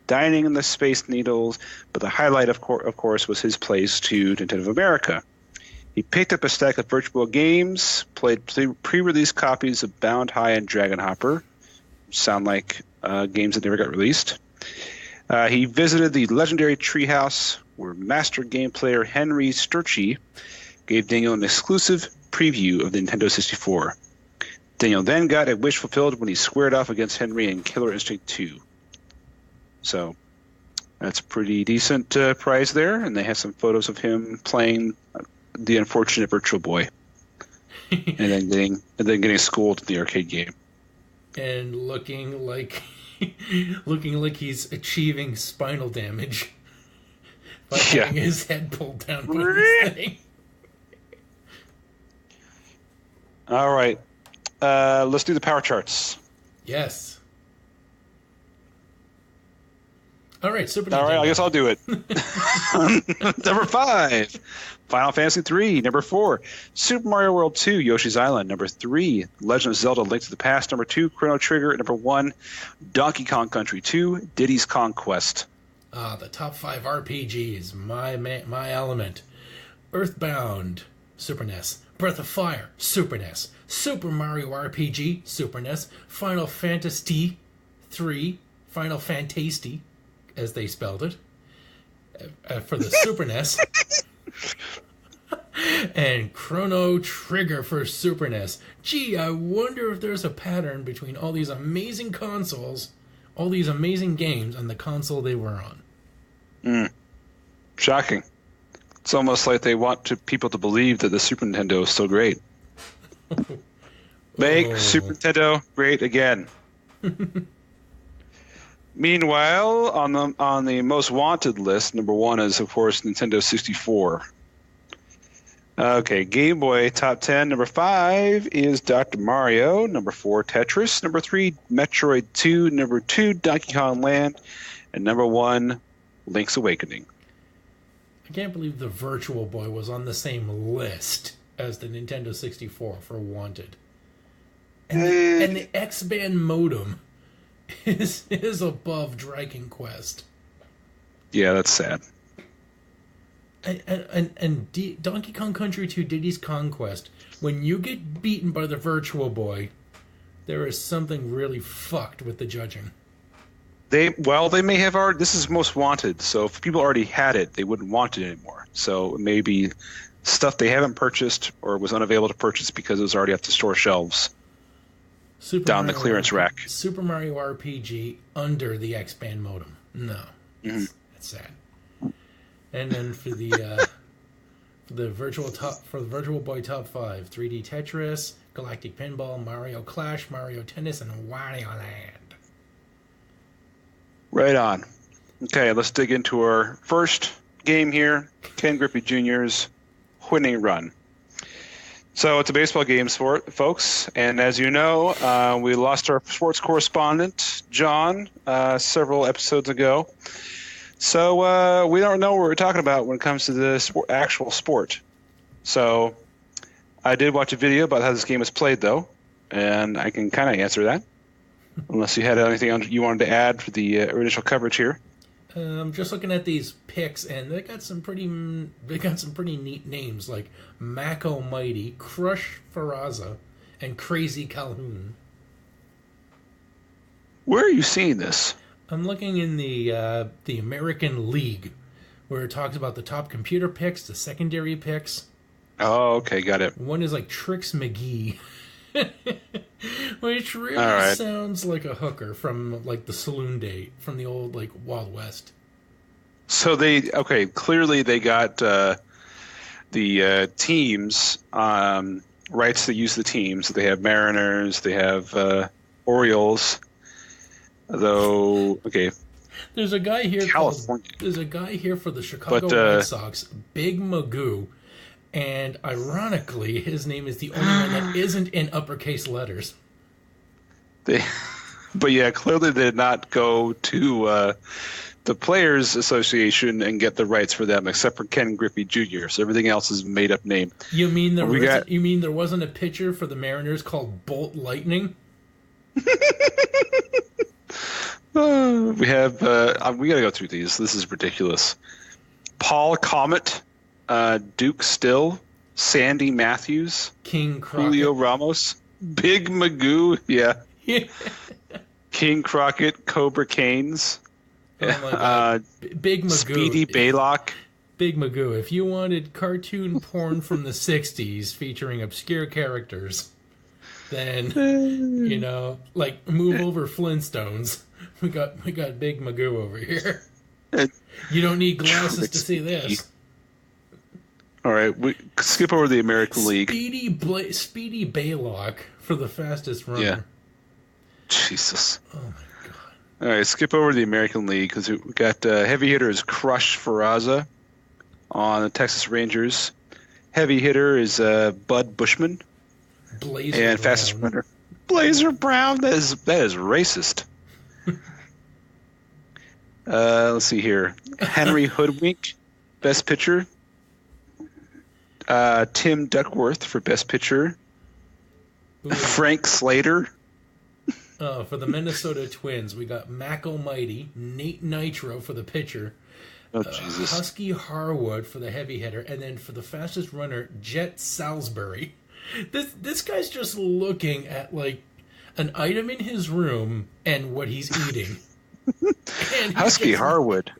[SPEAKER 1] dining in the Space Needles, but the highlight, of course, was his plays to Nintendo of America. He picked up a stack of virtual games, played pre-release copies of Bound High and Dragon Hopper, which sound like games that never got released. He visited the legendary Treehouse, where master game player Henry Sturchy gave Daniel an exclusive preview of the Nintendo 64. Daniel then got a wish fulfilled when he squared off against Henry in Killer Instinct 2. So that's a pretty decent prize there, and they have some photos of him playing the unfortunate Virtual Boy, and then getting schooled in the arcade game, and
[SPEAKER 2] looking like he's achieving spinal damage by having his head pulled down by this thing.
[SPEAKER 1] All right, let's do the power charts.
[SPEAKER 2] Yes. All right, Super Nintendo.
[SPEAKER 1] All right, I guess I'll do it. Number 5, Final Fantasy 3. Number 4, Super Mario World 2, Yoshi's Island. Number 3, Legend of Zelda: Link to the Past. Number 2, Chrono Trigger. Number 1, Donkey Kong Country 2, Diddy's Kong Quest.
[SPEAKER 2] The top 5 RPGs, my element. Earthbound, Super NES. Breath of Fire, Super NES. Super Mario RPG, Super NES. Final Fantasy 3, Final Fantasy, as they spelled it, for the Super NES. And Chrono Trigger for Super NES. Gee, I wonder if there's a pattern between all these amazing consoles, all these amazing games, and the console they were on.
[SPEAKER 1] Shocking. It's almost like they want people to believe that the Super Nintendo is still great. Make Super Nintendo great again. Meanwhile, on the most wanted list, number 1 is, of course, Nintendo 64. Okay, Game Boy top 10. Number 5 is Dr. Mario. Number 4, Tetris. Number 3, Metroid 2. Number 2, Donkey Kong Land. And number 1, Link's Awakening.
[SPEAKER 2] I can't believe the Virtual Boy was on the same list as the Nintendo 64 for wanted. And the X-Band modem is above Dragon Quest.
[SPEAKER 1] Yeah, that's sad.
[SPEAKER 2] And Donkey Kong Country 2 Diddy's Conquest, when you get beaten by the Virtual Boy, there is something really fucked with the judging.
[SPEAKER 1] They may have already. This is most wanted, so if people already had it, they wouldn't want it anymore. So maybe stuff they haven't purchased or was unavailable to purchase because it was already off the store shelves. Down the clearance rack.
[SPEAKER 2] Super Mario RPG under the X-Band modem. No, that's sad. And then for the Virtual Boy top 5, 3D Tetris, Galactic Pinball, Mario Clash, Mario Tennis, and Wario Land.
[SPEAKER 1] Right on. Okay, let's dig into our first game here, Ken Griffey Jr.'s winning run. So it's a baseball game, folks, and as you know, we lost our sports correspondent, John, several episodes ago. So we don't know what we're talking about when it comes to the actual sport. So I did watch a video about how this game is played, though, and I can kind of answer that. Unless you had anything you wanted to add for the initial coverage here.
[SPEAKER 2] I'm just looking at these pics, and they got some pretty neat names like Mac Almighty, Crush Faraza, and Crazy Calhoun.
[SPEAKER 1] Where are you seeing this?
[SPEAKER 2] I'm looking in the American League, where it talks about the top computer picks, the secondary picks.
[SPEAKER 1] Oh, okay, got it.
[SPEAKER 2] One is like Trix McGee, which really sounds like a hooker from like the saloon date from the old like Wild West.
[SPEAKER 1] So clearly they got the teams rights to use the teams. They have Mariners, they have Orioles. Though, okay.
[SPEAKER 2] There's a guy here
[SPEAKER 1] California.
[SPEAKER 2] There's a guy here for the Chicago White Sox, Big Magoo. And ironically, his name is the only one that isn't in uppercase letters.
[SPEAKER 1] But yeah, clearly they did not go to the Players Association and get the rights for them, except for Ken Griffey Jr. So everything else is made up name.
[SPEAKER 2] You mean there wasn't a pitcher for the Mariners called Bolt Lightning?
[SPEAKER 1] We have we got to go through these. This is ridiculous. Paul Comet. Duke Still, Sandy Matthews,
[SPEAKER 2] King Crockett,
[SPEAKER 1] Julio Ramos, Big Magoo, yeah. King Crockett, Cobra Canes,
[SPEAKER 2] oh my God. Big Magoo,
[SPEAKER 1] Speedy Baylock.
[SPEAKER 2] Big Magoo, if you wanted cartoon porn from the 60s featuring obscure characters, then, like Move Over Flintstones, we got Big Magoo over here. You don't need glasses to see this.
[SPEAKER 1] All right, we skip over the American League.
[SPEAKER 2] Speedy Baylock for the fastest runner.
[SPEAKER 1] Yeah. Jesus.
[SPEAKER 2] Oh my God.
[SPEAKER 1] All right, skip over the American League because we got heavy hitter is Crush Faraza on the Texas Rangers. Heavy hitter is Bud Bushman.
[SPEAKER 2] Blazer
[SPEAKER 1] and
[SPEAKER 2] Brown.
[SPEAKER 1] fastest runner Blazer Brown. That is racist. Let's see here. Henry Hoodwink, best pitcher. Tim Duckworth for best pitcher.
[SPEAKER 2] Ooh.
[SPEAKER 1] Frank Slater.
[SPEAKER 2] For the Minnesota Twins, we got Mac Almighty, Nate Nitro for the pitcher.
[SPEAKER 1] Oh, Jesus.
[SPEAKER 2] Husky Harwood for the heavy hitter, and then for the fastest runner, Jet Salisbury. This guy's just looking at like an item in his room and what he's eating.
[SPEAKER 1] Husky Harwood.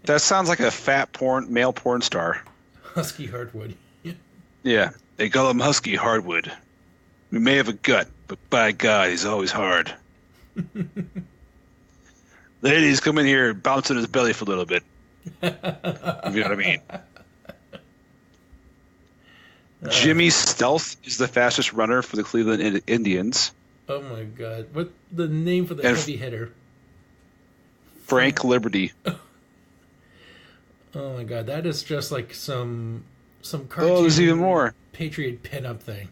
[SPEAKER 1] That sounds like a fat male porn star.
[SPEAKER 2] Husky Hardwood.
[SPEAKER 1] Yeah, they call him Husky Hardwood. We may have a gut, but by God, he's always hard. Ladies, come in here, bounce in his belly for a little bit. You know what I mean? Jimmy Stealth is the fastest runner for the Cleveland Indians.
[SPEAKER 2] Oh my God! What the name for the heavy hitter?
[SPEAKER 1] Frank Liberty.
[SPEAKER 2] Oh my God, that is just like some cartoon.
[SPEAKER 1] Oh, there's even more.
[SPEAKER 2] Patriot pinup thing.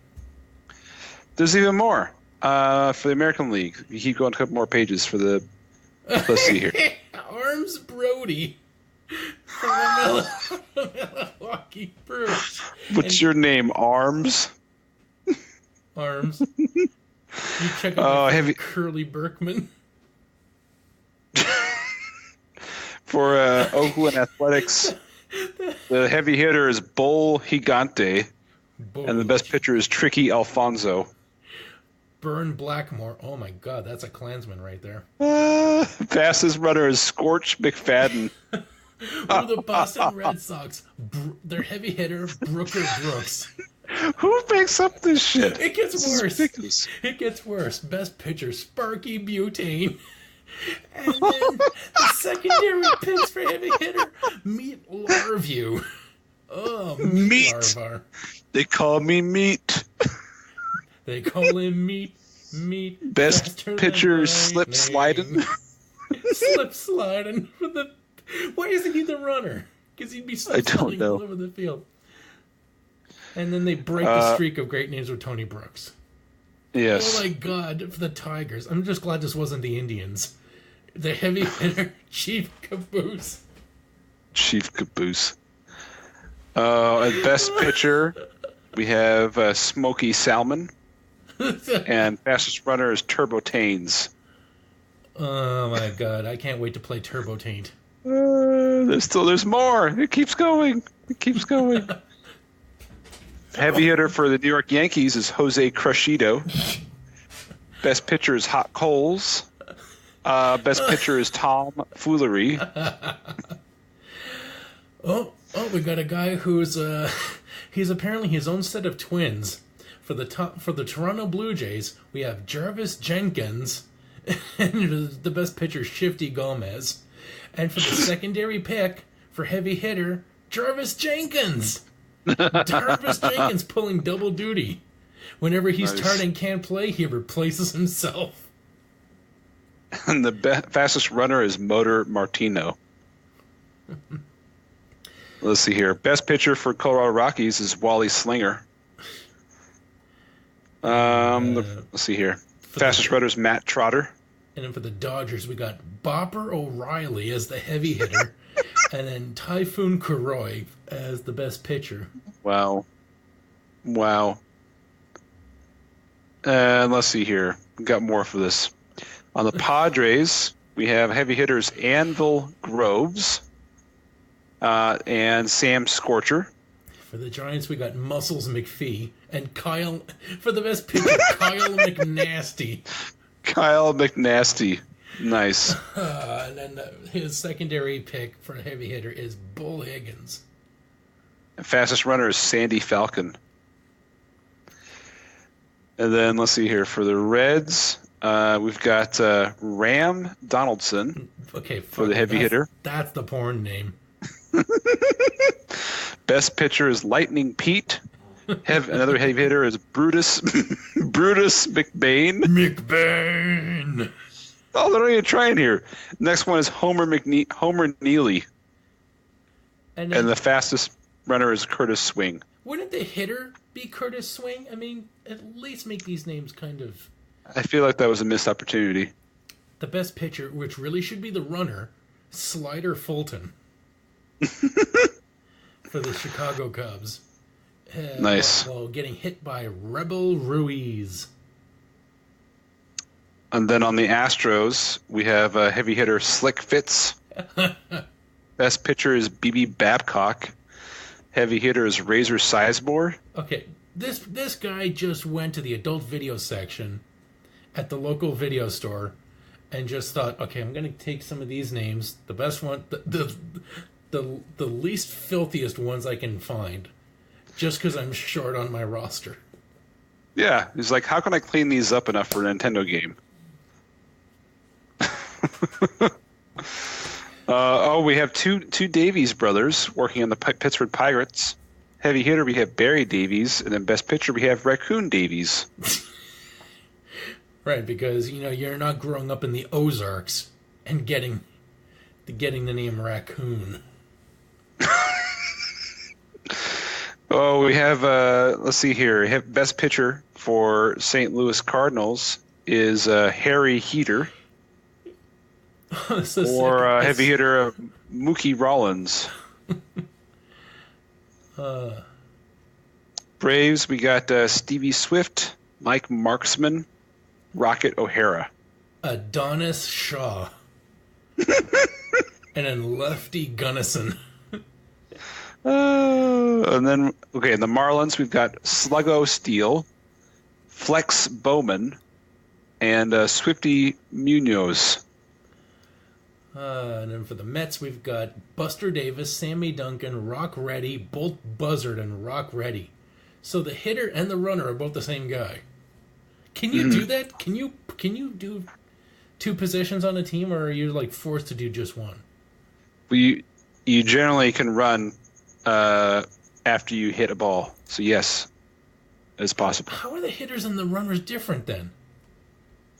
[SPEAKER 1] There's even more. For the American League, you keep going a couple more pages for the. Let's see here.
[SPEAKER 2] Arms Brody. From the Milwaukee Brewers.
[SPEAKER 1] What's your name? Arms.
[SPEAKER 2] Arms. You check out Curly Berkman.
[SPEAKER 1] For Oakland Athletics, the heavy hitter is Bull Gigante, and the best pitcher is Tricky Alfonso.
[SPEAKER 2] Burn Blackmore. Oh my God, that's a Klansman right there.
[SPEAKER 1] Fastest runner is Scorch McFadden.
[SPEAKER 2] Or the Boston Red Sox. Their heavy hitter, Brooker Brooks.
[SPEAKER 1] Who makes up this shit?
[SPEAKER 2] It gets worse. It gets worse. Best pitcher, Sparky Butane. And then the secondary picks for heavy hitter, Meat Larview. Oh, Meat Larvar.
[SPEAKER 1] They call me Meat.
[SPEAKER 2] They call him Meat.
[SPEAKER 1] Best pitcher, Slip Sliding.
[SPEAKER 2] Slip Sliding. Why isn't he the runner? Because he'd be sliding all over the field. And then they break the streak of great names with Tony Brooks.
[SPEAKER 1] Yes.
[SPEAKER 2] Oh my God, for the Tigers. I'm just glad this wasn't the Indians. The heavy hitter, Chief Caboose.
[SPEAKER 1] Chief Caboose. Best pitcher, we have Smoky Salmon, and fastest runner is Turbo Taines.
[SPEAKER 2] Oh my god, I can't wait to play Turbo Taint.
[SPEAKER 1] There's more. It keeps going. It keeps going. Heavy hitter for the New York Yankees is Jose Crushito. Best pitcher is Hot Coals. Best pitcher is Tom Foolery.
[SPEAKER 2] Oh, we got a guy who's he's apparently his own set of twins. For the Toronto Blue Jays, we have Jarvis Jenkins, and the best pitcher Shifty Gomez, and for the secondary pick for heavy hitter Jarvis Jenkins. Jarvis Jenkins pulling double duty. Whenever he's tired and can't play, he replaces himself.
[SPEAKER 1] And the fastest runner is Motor Martino. Let's see here. Best pitcher for Colorado Rockies is Wally Slinger. Let's see here. Fastest runner is Matt Trotter.
[SPEAKER 2] And then for the Dodgers, we got Bopper O'Reilly as the heavy hitter, and then Typhoon Kuroi as the best pitcher.
[SPEAKER 1] Wow. And let's see here. We got more for this. On the Padres, we have heavy hitters Anvil Groves and Sam Scorcher.
[SPEAKER 2] For the Giants, we got Muscles McPhee and Kyle. For the best pitcher, Kyle McNasty.
[SPEAKER 1] Kyle McNasty. Nice.
[SPEAKER 2] And then his secondary pick for a heavy hitter is Bull Higgins.
[SPEAKER 1] And fastest runner is Sandy Falcon. And then let's see here. For the Reds, we've got Ram Donaldson.
[SPEAKER 2] Okay,
[SPEAKER 1] for the heavy hitter.
[SPEAKER 2] That's the porn name.
[SPEAKER 1] Best pitcher is Lightning Pete. Another heavy hitter is Brutus McBain.
[SPEAKER 2] McBain.
[SPEAKER 1] Oh, they're not even trying here. Next one is Homer Neely. And the fastest runner is Curtis Swing.
[SPEAKER 2] Wouldn't the hitter be Curtis Swing? I mean, at least make these names kind of...
[SPEAKER 1] I feel like that was a missed opportunity.
[SPEAKER 2] The best pitcher, which really should be the runner, Slider Fulton. For the Chicago Cubs.
[SPEAKER 1] Nice.
[SPEAKER 2] While getting hit by Rebel Ruiz.
[SPEAKER 1] And then on the Astros, we have heavy hitter Slick Fitz. Best pitcher is BB Babcock. Heavy hitter is Razor Sizemore.
[SPEAKER 2] Okay, this guy just went to the adult video section at the local video store and just thought, okay, I'm going to take some of these names, the best one, the least filthiest ones I can find, just because I'm short on my roster.
[SPEAKER 1] Yeah, he's like, how can I clean these up enough for a Nintendo game? We have two Davies brothers working on the Pittsburgh Pirates. Heavy hitter, we have Barry Davies, and then best pitcher, we have Raccoon Davies.
[SPEAKER 2] Right, because you're not growing up in the Ozarks and getting the name Raccoon.
[SPEAKER 1] We have let's see here. Best pitcher for St. Louis Cardinals is Harry Heater. Or heavy hitter Mookie Rollins. Braves, we got Stevie Swift, Mike Marksman, Rocket O'Hara.
[SPEAKER 2] Adonis Shaw. And then Lefty Gunnison.
[SPEAKER 1] And then, in the Marlins, we've got Sluggo Steele, Flex Bowman, and Swifty Munoz.
[SPEAKER 2] And then for the Mets, we've got Buster Davis, Sammy Duncan, Rock Reddy, Bolt Buzzard, and Rock Reddy. So the hitter and the runner are both the same guy. Can you do that? Can you do two positions on a team, or are you forced to do just one?
[SPEAKER 1] You generally can run after you hit a ball. So yes, it's possible.
[SPEAKER 2] How are the hitters and the runners different then?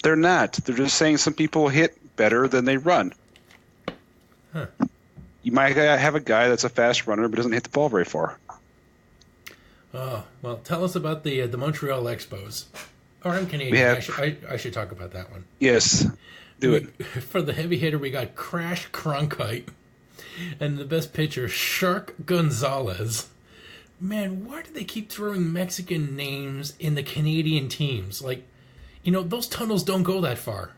[SPEAKER 1] They're not. They're just saying some people hit better than they run.
[SPEAKER 2] Huh.
[SPEAKER 1] You might have a guy that's a fast runner but doesn't hit the ball very far.
[SPEAKER 2] Oh, well, tell us about the Montreal Expos. Or I'm Canadian. I should talk about that one.
[SPEAKER 1] Yes, do it.
[SPEAKER 2] For the heavy hitter, we got Crash Cronkite. And the best pitcher, Shark Gonzalez. man, why do they keep throwing Mexican names in the Canadian teams? Like, those tunnels don't go that far.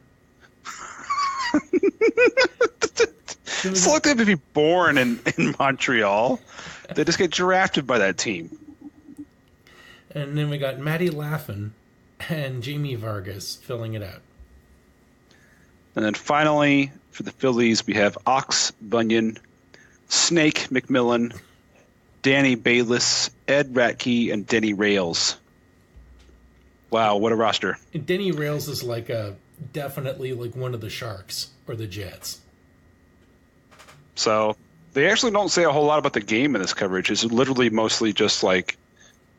[SPEAKER 1] It's like they would be born in Montreal. They just get drafted by that team.
[SPEAKER 2] And then we got Maddie Laughlin and Jamie Vargas filling it out.
[SPEAKER 1] And then finally, for the Phillies, we have Ox Bunyan, Snake McMillan, Danny Bayless, Ed Ratke, and Denny Rails. Wow, what a roster.
[SPEAKER 2] And Denny Rails is definitely like one of the Sharks or the Jets.
[SPEAKER 1] So they actually don't say a whole lot about the game in this coverage. It's literally mostly just like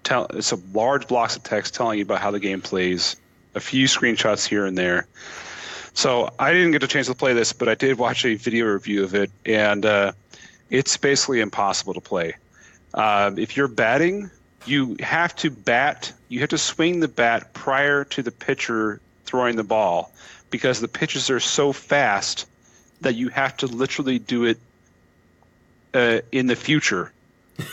[SPEAKER 1] it's a large blocks of text telling you about how the game plays, a few screenshots here and there. So I didn't get a chance to play this, but I did watch a video review of it, and it's basically impossible to play. If you're batting, you have to swing the bat prior to the pitcher throwing the ball, because the pitches are so fast that you have to literally do it in the future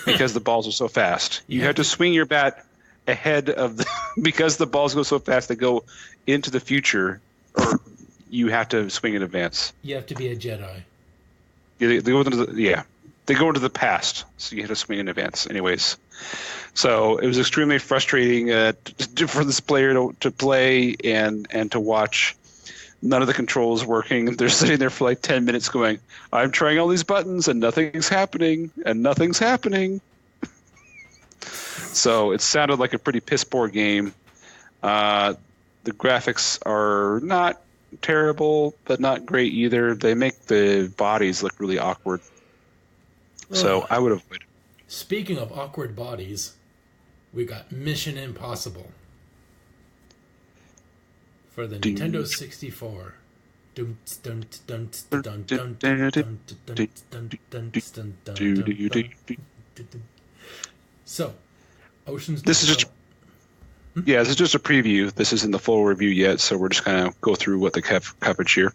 [SPEAKER 1] because the balls are so fast. You have to swing your bat ahead of because the balls go so fast they go into the future, or you have to swing in advance.
[SPEAKER 2] You have to be a Jedi.
[SPEAKER 1] They go into the past, so you have to swing in advance. Anyways, so it was extremely frustrating for this player to play and to watch. None of the controls working. They're sitting there for like 10 minutes going, I'm trying all these buttons and nothing's happening. So it sounded like a pretty piss poor game. The graphics are not terrible, but not great either. They make the bodies look really awkward. So I would avoid.
[SPEAKER 2] Speaking of awkward bodies, we got Mission Impossible for the Nintendo 64. So, Ocean's.
[SPEAKER 1] This is just a preview. This isn't the full review yet, so we're just going to go through what the coverage here.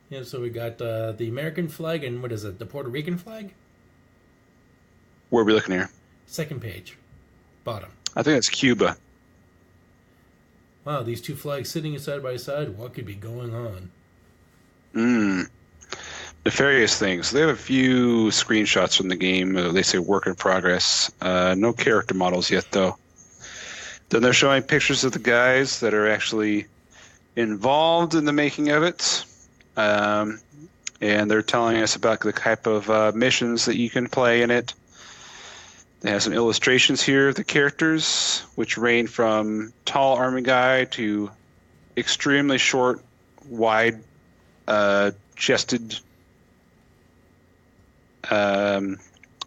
[SPEAKER 2] Yeah, so we got the American flag and what is it? The Puerto Rican flag?
[SPEAKER 1] Where are we looking here?
[SPEAKER 2] Second page, bottom.
[SPEAKER 1] I think it's Cuba.
[SPEAKER 2] Wow, these two flags sitting side by side. What could be going on?
[SPEAKER 1] Nefarious things. They have a few screenshots from the game. They say work in progress. No character models yet, though. Then they're showing pictures of the guys that are actually involved in the making of it. And they're telling us about the type of missions that you can play in it. They have some illustrations here of the characters, which range from tall army guy to extremely short, wide, chested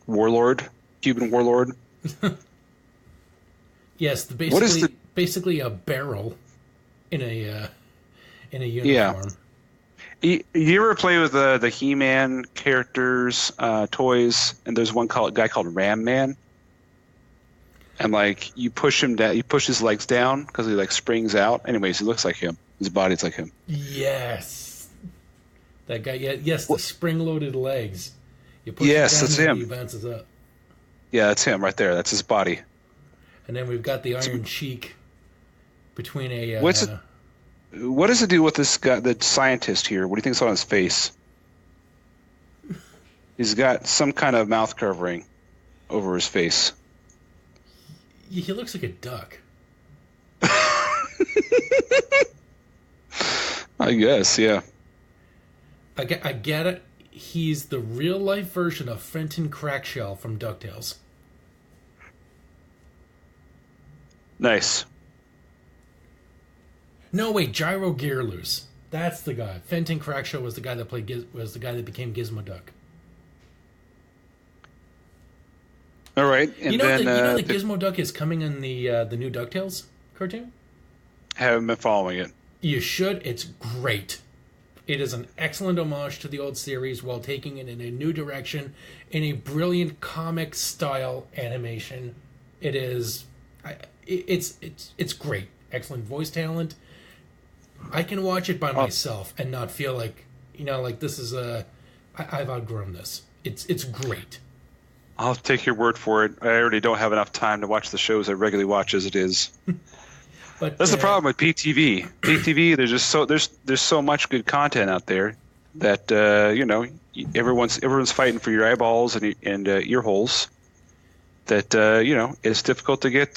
[SPEAKER 1] warlord, Cuban warlord.
[SPEAKER 2] Yes, basically a barrel in a uniform.
[SPEAKER 1] Yeah. You ever play with the He-Man characters, toys, and there's one guy called Ram Man? And you push him down, you push his legs down because he springs out. Anyways, he looks like him. His body's like him.
[SPEAKER 2] Yes, that guy. Yes, the spring-loaded legs. You push
[SPEAKER 1] that's him.
[SPEAKER 2] He bounces up.
[SPEAKER 1] Yeah, that's him right there. That's his body.
[SPEAKER 2] And then we've got the Iron Sheik between a.
[SPEAKER 1] What does it do with this guy, the scientist here? What do you think's on his face? He's got some kind of mouth covering over his face.
[SPEAKER 2] He looks like a duck.
[SPEAKER 1] I guess, yeah.
[SPEAKER 2] I get it. He's the real-life version of Fenton Crackshell from DuckTales.
[SPEAKER 1] Nice.
[SPEAKER 2] No, wait, Gyro Gearloose. That's the guy. Fenton Crackshell was the guy that became Gizmo Duck.
[SPEAKER 1] All right, and
[SPEAKER 2] you know that Gizmo Duck is coming in the new DuckTales cartoon?
[SPEAKER 1] Haven't been following it.
[SPEAKER 2] You should. It's great. It is an excellent homage to the old series while taking it in a new direction in a brilliant comic style animation. It is. It's great. Excellent voice talent. I can watch it by myself and not feel like this is I've outgrown this. It's great.
[SPEAKER 1] I'll take your word for it. I already don't have enough time to watch the shows I regularly watch as it is.
[SPEAKER 2] But
[SPEAKER 1] That's the problem with PTV. PTV, there's so much good content out there that everyone's fighting for your eyeballs and ear holes. That it's difficult to get.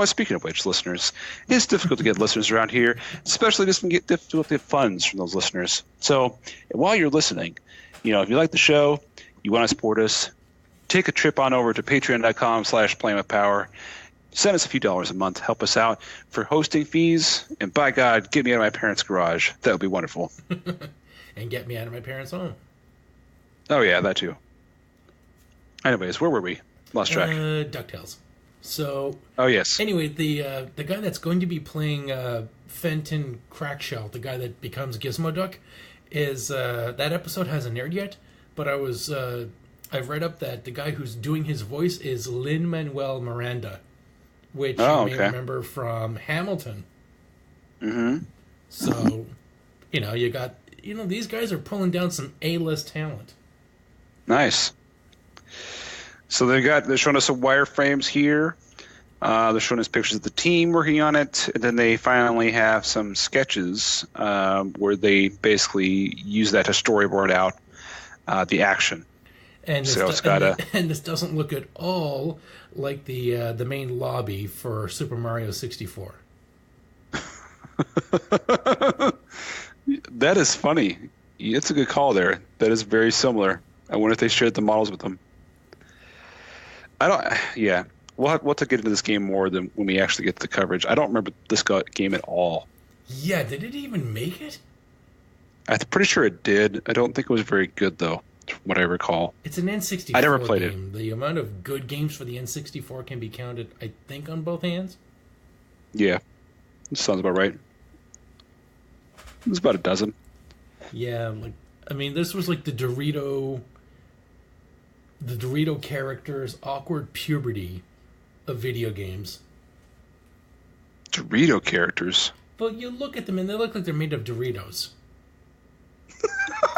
[SPEAKER 1] Speaking of which, listeners, it's difficult to get listeners around here, especially this can get difficult to get funds from those listeners. So while you're listening, if you like the show, you want to support us, take a trip on over to patreon.com/playingwithpower. Send us a few dollars a month. Help us out for hosting fees. And by God, get me out of my parents' garage. That would be wonderful.
[SPEAKER 2] And get me out of my parents' home.
[SPEAKER 1] Oh, yeah, that too. Anyways, where were we? Lost track.
[SPEAKER 2] DuckTales. So.
[SPEAKER 1] Oh, yes.
[SPEAKER 2] Anyway, the guy that's going to be playing Fenton Crackshell, the guy that becomes Gizmo Duck, is that episode hasn't aired yet. But I've read up that the guy who's doing his voice is Lin-Manuel Miranda, which you may remember from Hamilton. Mm-hmm. So, you got, these guys are pulling down some A-list talent.
[SPEAKER 1] Nice. So they're showing us some wireframes here. They're showing us pictures of the team working on it. And then they finally have some sketches where they basically use that to storyboard out the action.
[SPEAKER 2] And and this doesn't look at all like the main lobby for Super Mario 64.
[SPEAKER 1] That is funny. It's a good call there. That is very similar. I wonder if they shared the models with them. We'll have to get into this game more than when we actually get to the coverage. I don't remember this game at all.
[SPEAKER 2] Yeah, did it even make it?
[SPEAKER 1] I'm pretty sure it did. I don't think it was very good, though, from what I recall.
[SPEAKER 2] It's an N64
[SPEAKER 1] I never played
[SPEAKER 2] game. The amount of good games for the N64 can be counted, I think, on both hands.
[SPEAKER 1] Yeah, that sounds about right. It's about a dozen.
[SPEAKER 2] Yeah, this was like the Dorito character's awkward puberty of video games.
[SPEAKER 1] Dorito characters?
[SPEAKER 2] But you look at them and they look like they're made of Doritos.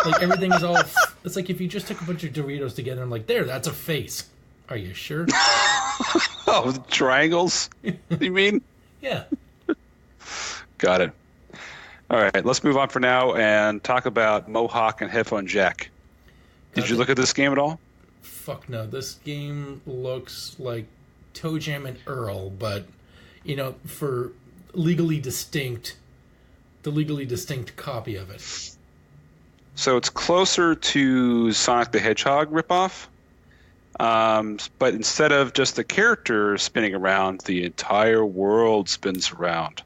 [SPEAKER 2] Like everything is all... It's like if you just took a bunch of Doritos together and that's a face. Are you sure?
[SPEAKER 1] Oh, triangles? You mean?
[SPEAKER 2] Yeah.
[SPEAKER 1] Got it. All right, let's move on for now and talk about Mohawk and Headphone Jack. Did you look at this game at all?
[SPEAKER 2] Fuck no. This game looks like Toe Jam and Earl, but, for the legally distinct copy of it.
[SPEAKER 1] So it's closer to Sonic the Hedgehog ripoff, but instead of just the character spinning around, the entire world spins around.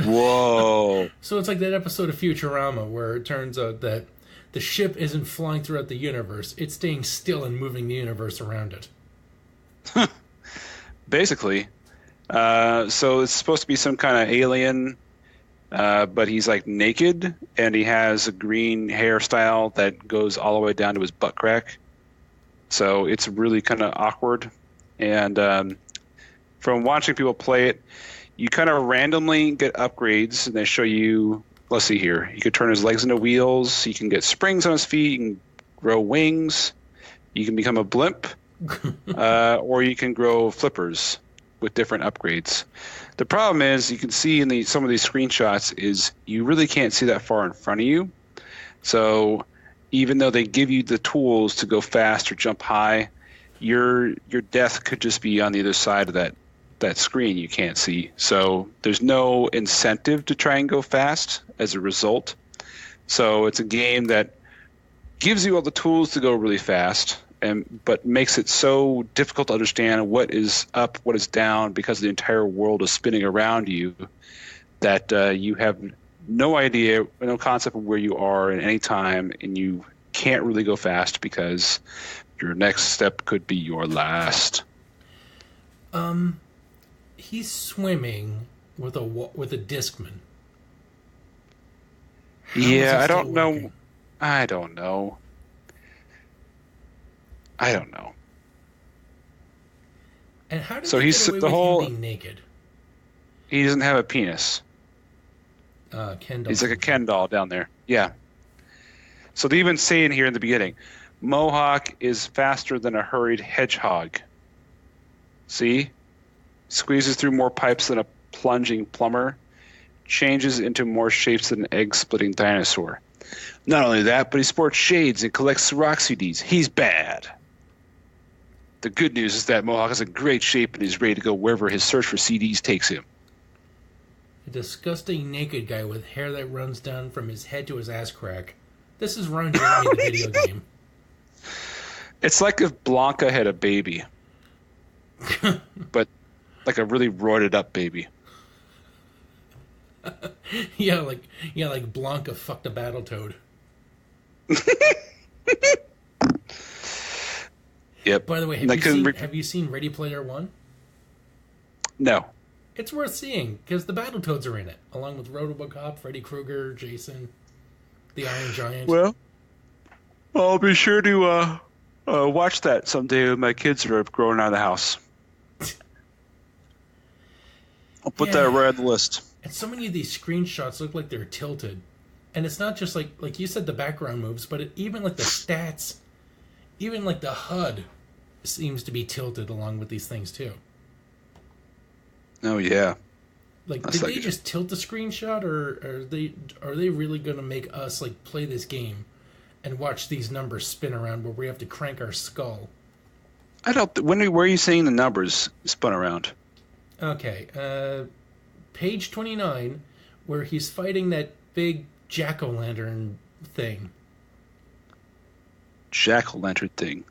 [SPEAKER 1] Whoa.
[SPEAKER 2] So it's like that episode of Futurama where it turns out that the ship isn't flying throughout the universe. It's staying still and moving the universe around it.
[SPEAKER 1] Basically. So it's supposed to be some kind of alien, but he's naked, and he has a green hairstyle that goes all the way down to his butt crack. So it's really kind of awkward. And from watching people play it, you kind of randomly get upgrades, and they show you, let's see here, you could turn his legs into wheels, you can get springs on his feet, you can grow wings, you can become a blimp, or you can grow flippers with different upgrades. The problem is, you can see in some of these screenshots, is you really can't see that far in front of you. So even though they give you the tools to go fast or jump high, your death could just be on the other side of that screen you can't see. So there's no incentive to try and go fast as a result. So it's a game that gives you all the tools to go really fast, but makes it so difficult to understand what is up, what is down, because the entire world is spinning around you, that you have no idea, no concept of where you are at any time, and you can't really go fast because your next step could be your last.
[SPEAKER 2] He's swimming with a Discman.
[SPEAKER 1] I don't know. I don't know.
[SPEAKER 2] And how did he's get away with him being naked?
[SPEAKER 1] He doesn't have a penis.
[SPEAKER 2] Ken doll.
[SPEAKER 1] He's like a Ken doll down there. Yeah. So they even say in here in the beginning, Mohawk is faster than a hurried hedgehog. See? Squeezes through more pipes than a plunging plumber. Changes into more shapes than an egg-splitting dinosaur. Not only that, but he sports shades and collects rock CDs. He's bad. The good news is that Mohawk is in great shape and he's ready to go wherever his search for CDs takes him.
[SPEAKER 2] A disgusting naked guy with hair that runs down from his head to his ass crack. This is Ron Jeremy, the video game.
[SPEAKER 1] It's like if Blanca had a baby. But like a really roided up baby.
[SPEAKER 2] Yeah, like Blanca fucked a Battletoad.
[SPEAKER 1] Yep.
[SPEAKER 2] By the way, have you seen Ready Player One?
[SPEAKER 1] No.
[SPEAKER 2] It's worth seeing because the Battletoads are in it, along with Robocop, Freddy Krueger, Jason, the Iron Giant.
[SPEAKER 1] Well, I'll be sure to watch that someday when my kids are growing out of the house. I'll put that right on the list.
[SPEAKER 2] And so many of these screenshots look like they're tilted. And it's not just like you said, the background moves, but even like the stats, even like the HUD seems to be tilted along with these things too.
[SPEAKER 1] Oh yeah.
[SPEAKER 2] Like, did they just tilt the screenshot, or are they really going to make us like play this game and watch these numbers spin around where we have to crank our skull?
[SPEAKER 1] I don't. Where are you seeing the numbers spun around?
[SPEAKER 2] Okay, page 29, where he's fighting that big jack-o'-lantern thing.
[SPEAKER 1] Jack-o'-lantern thing.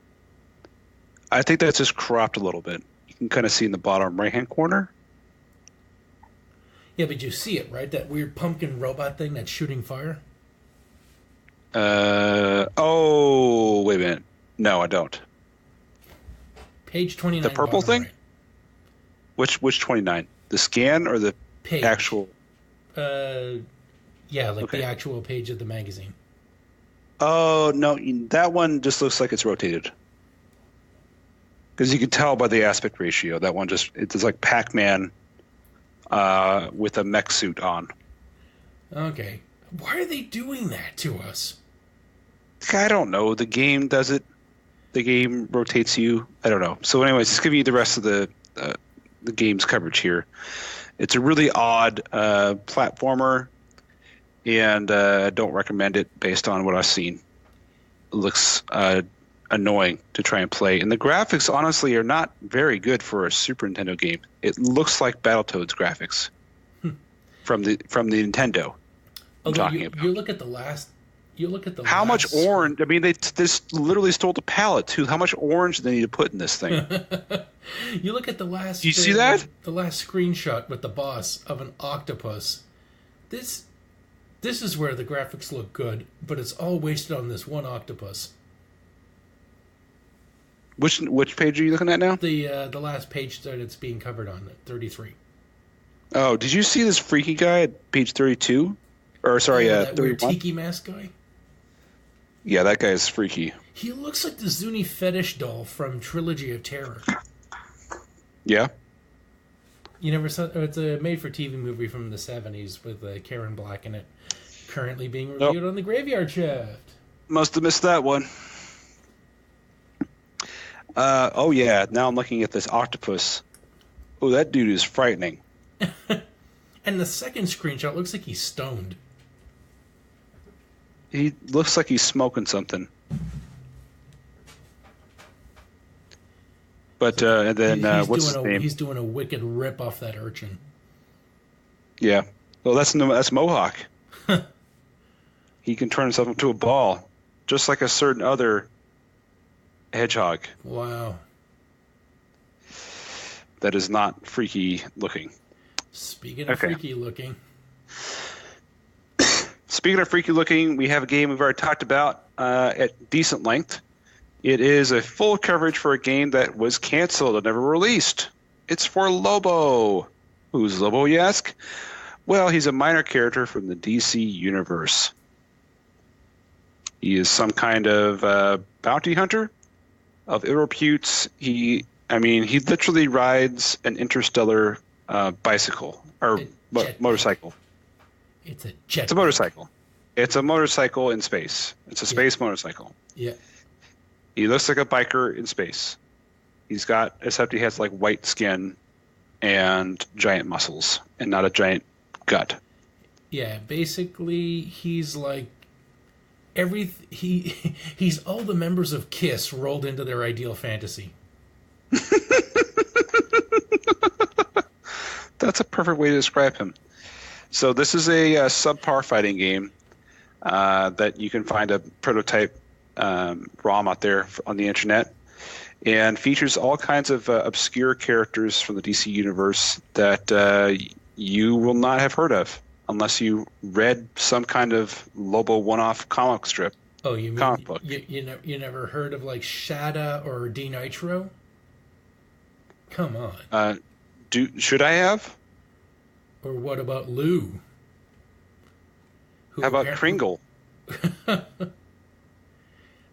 [SPEAKER 1] I think that's just cropped a little bit. You can kind of see in the bottom right-hand corner.
[SPEAKER 2] Yeah, but you see it, right? That weird pumpkin robot thing that's shooting fire?
[SPEAKER 1] Oh, wait a minute. No, I don't.
[SPEAKER 2] Page 29.
[SPEAKER 1] The purple thing?
[SPEAKER 2] Right.
[SPEAKER 1] Which 29? The scan or the
[SPEAKER 2] page.
[SPEAKER 1] Actual?
[SPEAKER 2] Yeah, like the actual page of the magazine.
[SPEAKER 1] Oh, no, that one just looks like it's rotated. Because you can tell by the aspect ratio. That one it's like Pac-Man with a mech suit on.
[SPEAKER 2] Okay. Why are they doing that to us?
[SPEAKER 1] I don't know. The game does it. The game rotates you. I don't know. So anyways, just give you the rest of the game's coverage here. It's a really odd platformer, and I don't recommend it based on what I've seen. It looks annoying to try and play, and the graphics honestly are not very good for a Super Nintendo game. It looks like Battletoads graphics from the Nintendo.
[SPEAKER 2] Although you look at the last.
[SPEAKER 1] How much orange? I mean, they literally stole the palette too. How much orange do they need to put in this thing?
[SPEAKER 2] You look at the last.
[SPEAKER 1] Do you see that?
[SPEAKER 2] The last screenshot with the boss of an octopus. This is where the graphics look good, but it's all wasted on this one octopus.
[SPEAKER 1] Which page are you looking at now?
[SPEAKER 2] The last page that it's being covered on, 33.
[SPEAKER 1] Oh, did you see this freaky guy at page 32? Or sorry,
[SPEAKER 2] that
[SPEAKER 1] 31?
[SPEAKER 2] weird tiki mask guy.
[SPEAKER 1] Yeah, that guy's freaky.
[SPEAKER 2] He looks like the Zuni fetish doll from Trilogy of Terror.
[SPEAKER 1] Yeah.
[SPEAKER 2] You never saw? It's a made-for-TV movie from the 70s with Karen Black in it. Currently being reviewed on the Graveyard Shaft.
[SPEAKER 1] Must have missed that one. Oh yeah, now I'm looking at this octopus. Oh, that dude is frightening.
[SPEAKER 2] And the second screenshot looks like he's stoned.
[SPEAKER 1] He looks like he's smoking something. But and then what's his name?
[SPEAKER 2] He's doing a wicked rip off that urchin.
[SPEAKER 1] Yeah. Well, that's Mohawk. He can turn himself into a ball, just like a certain other hedgehog.
[SPEAKER 2] Wow.
[SPEAKER 1] That is not freaky looking.
[SPEAKER 2] Speaking of freaky looking.
[SPEAKER 1] Speaking of freaky looking, we have a game we've already talked about at decent length. It is a full coverage for a game that was canceled and never released. It's for Lobo. Who's Lobo, you ask? Well, he's a minor character from the DC universe. He is some kind of bounty hunter of ill repute. He literally rides an interstellar bicycle or motorcycle.
[SPEAKER 2] It's a jet.
[SPEAKER 1] It's a motorcycle. It's a motorcycle in space. It's a space motorcycle.
[SPEAKER 2] Yeah.
[SPEAKER 1] He looks like a biker in space. Except he has like white skin and giant muscles and not a giant gut.
[SPEAKER 2] Yeah, basically he's like he's all the members of Kiss rolled into their ideal fantasy.
[SPEAKER 1] That's a perfect way to describe him. So this is a subpar fighting game that you can find a prototype ROM out there on the internet, and features all kinds of obscure characters from the DC universe that you will not have heard of unless you read some kind of Lobo one-off comic strip.
[SPEAKER 2] Oh, you mean
[SPEAKER 1] comic book.
[SPEAKER 2] You never heard of like Shada or D Nitro? Come on.
[SPEAKER 1] Should I have?
[SPEAKER 2] Or what about Lou?
[SPEAKER 1] How about Kringle?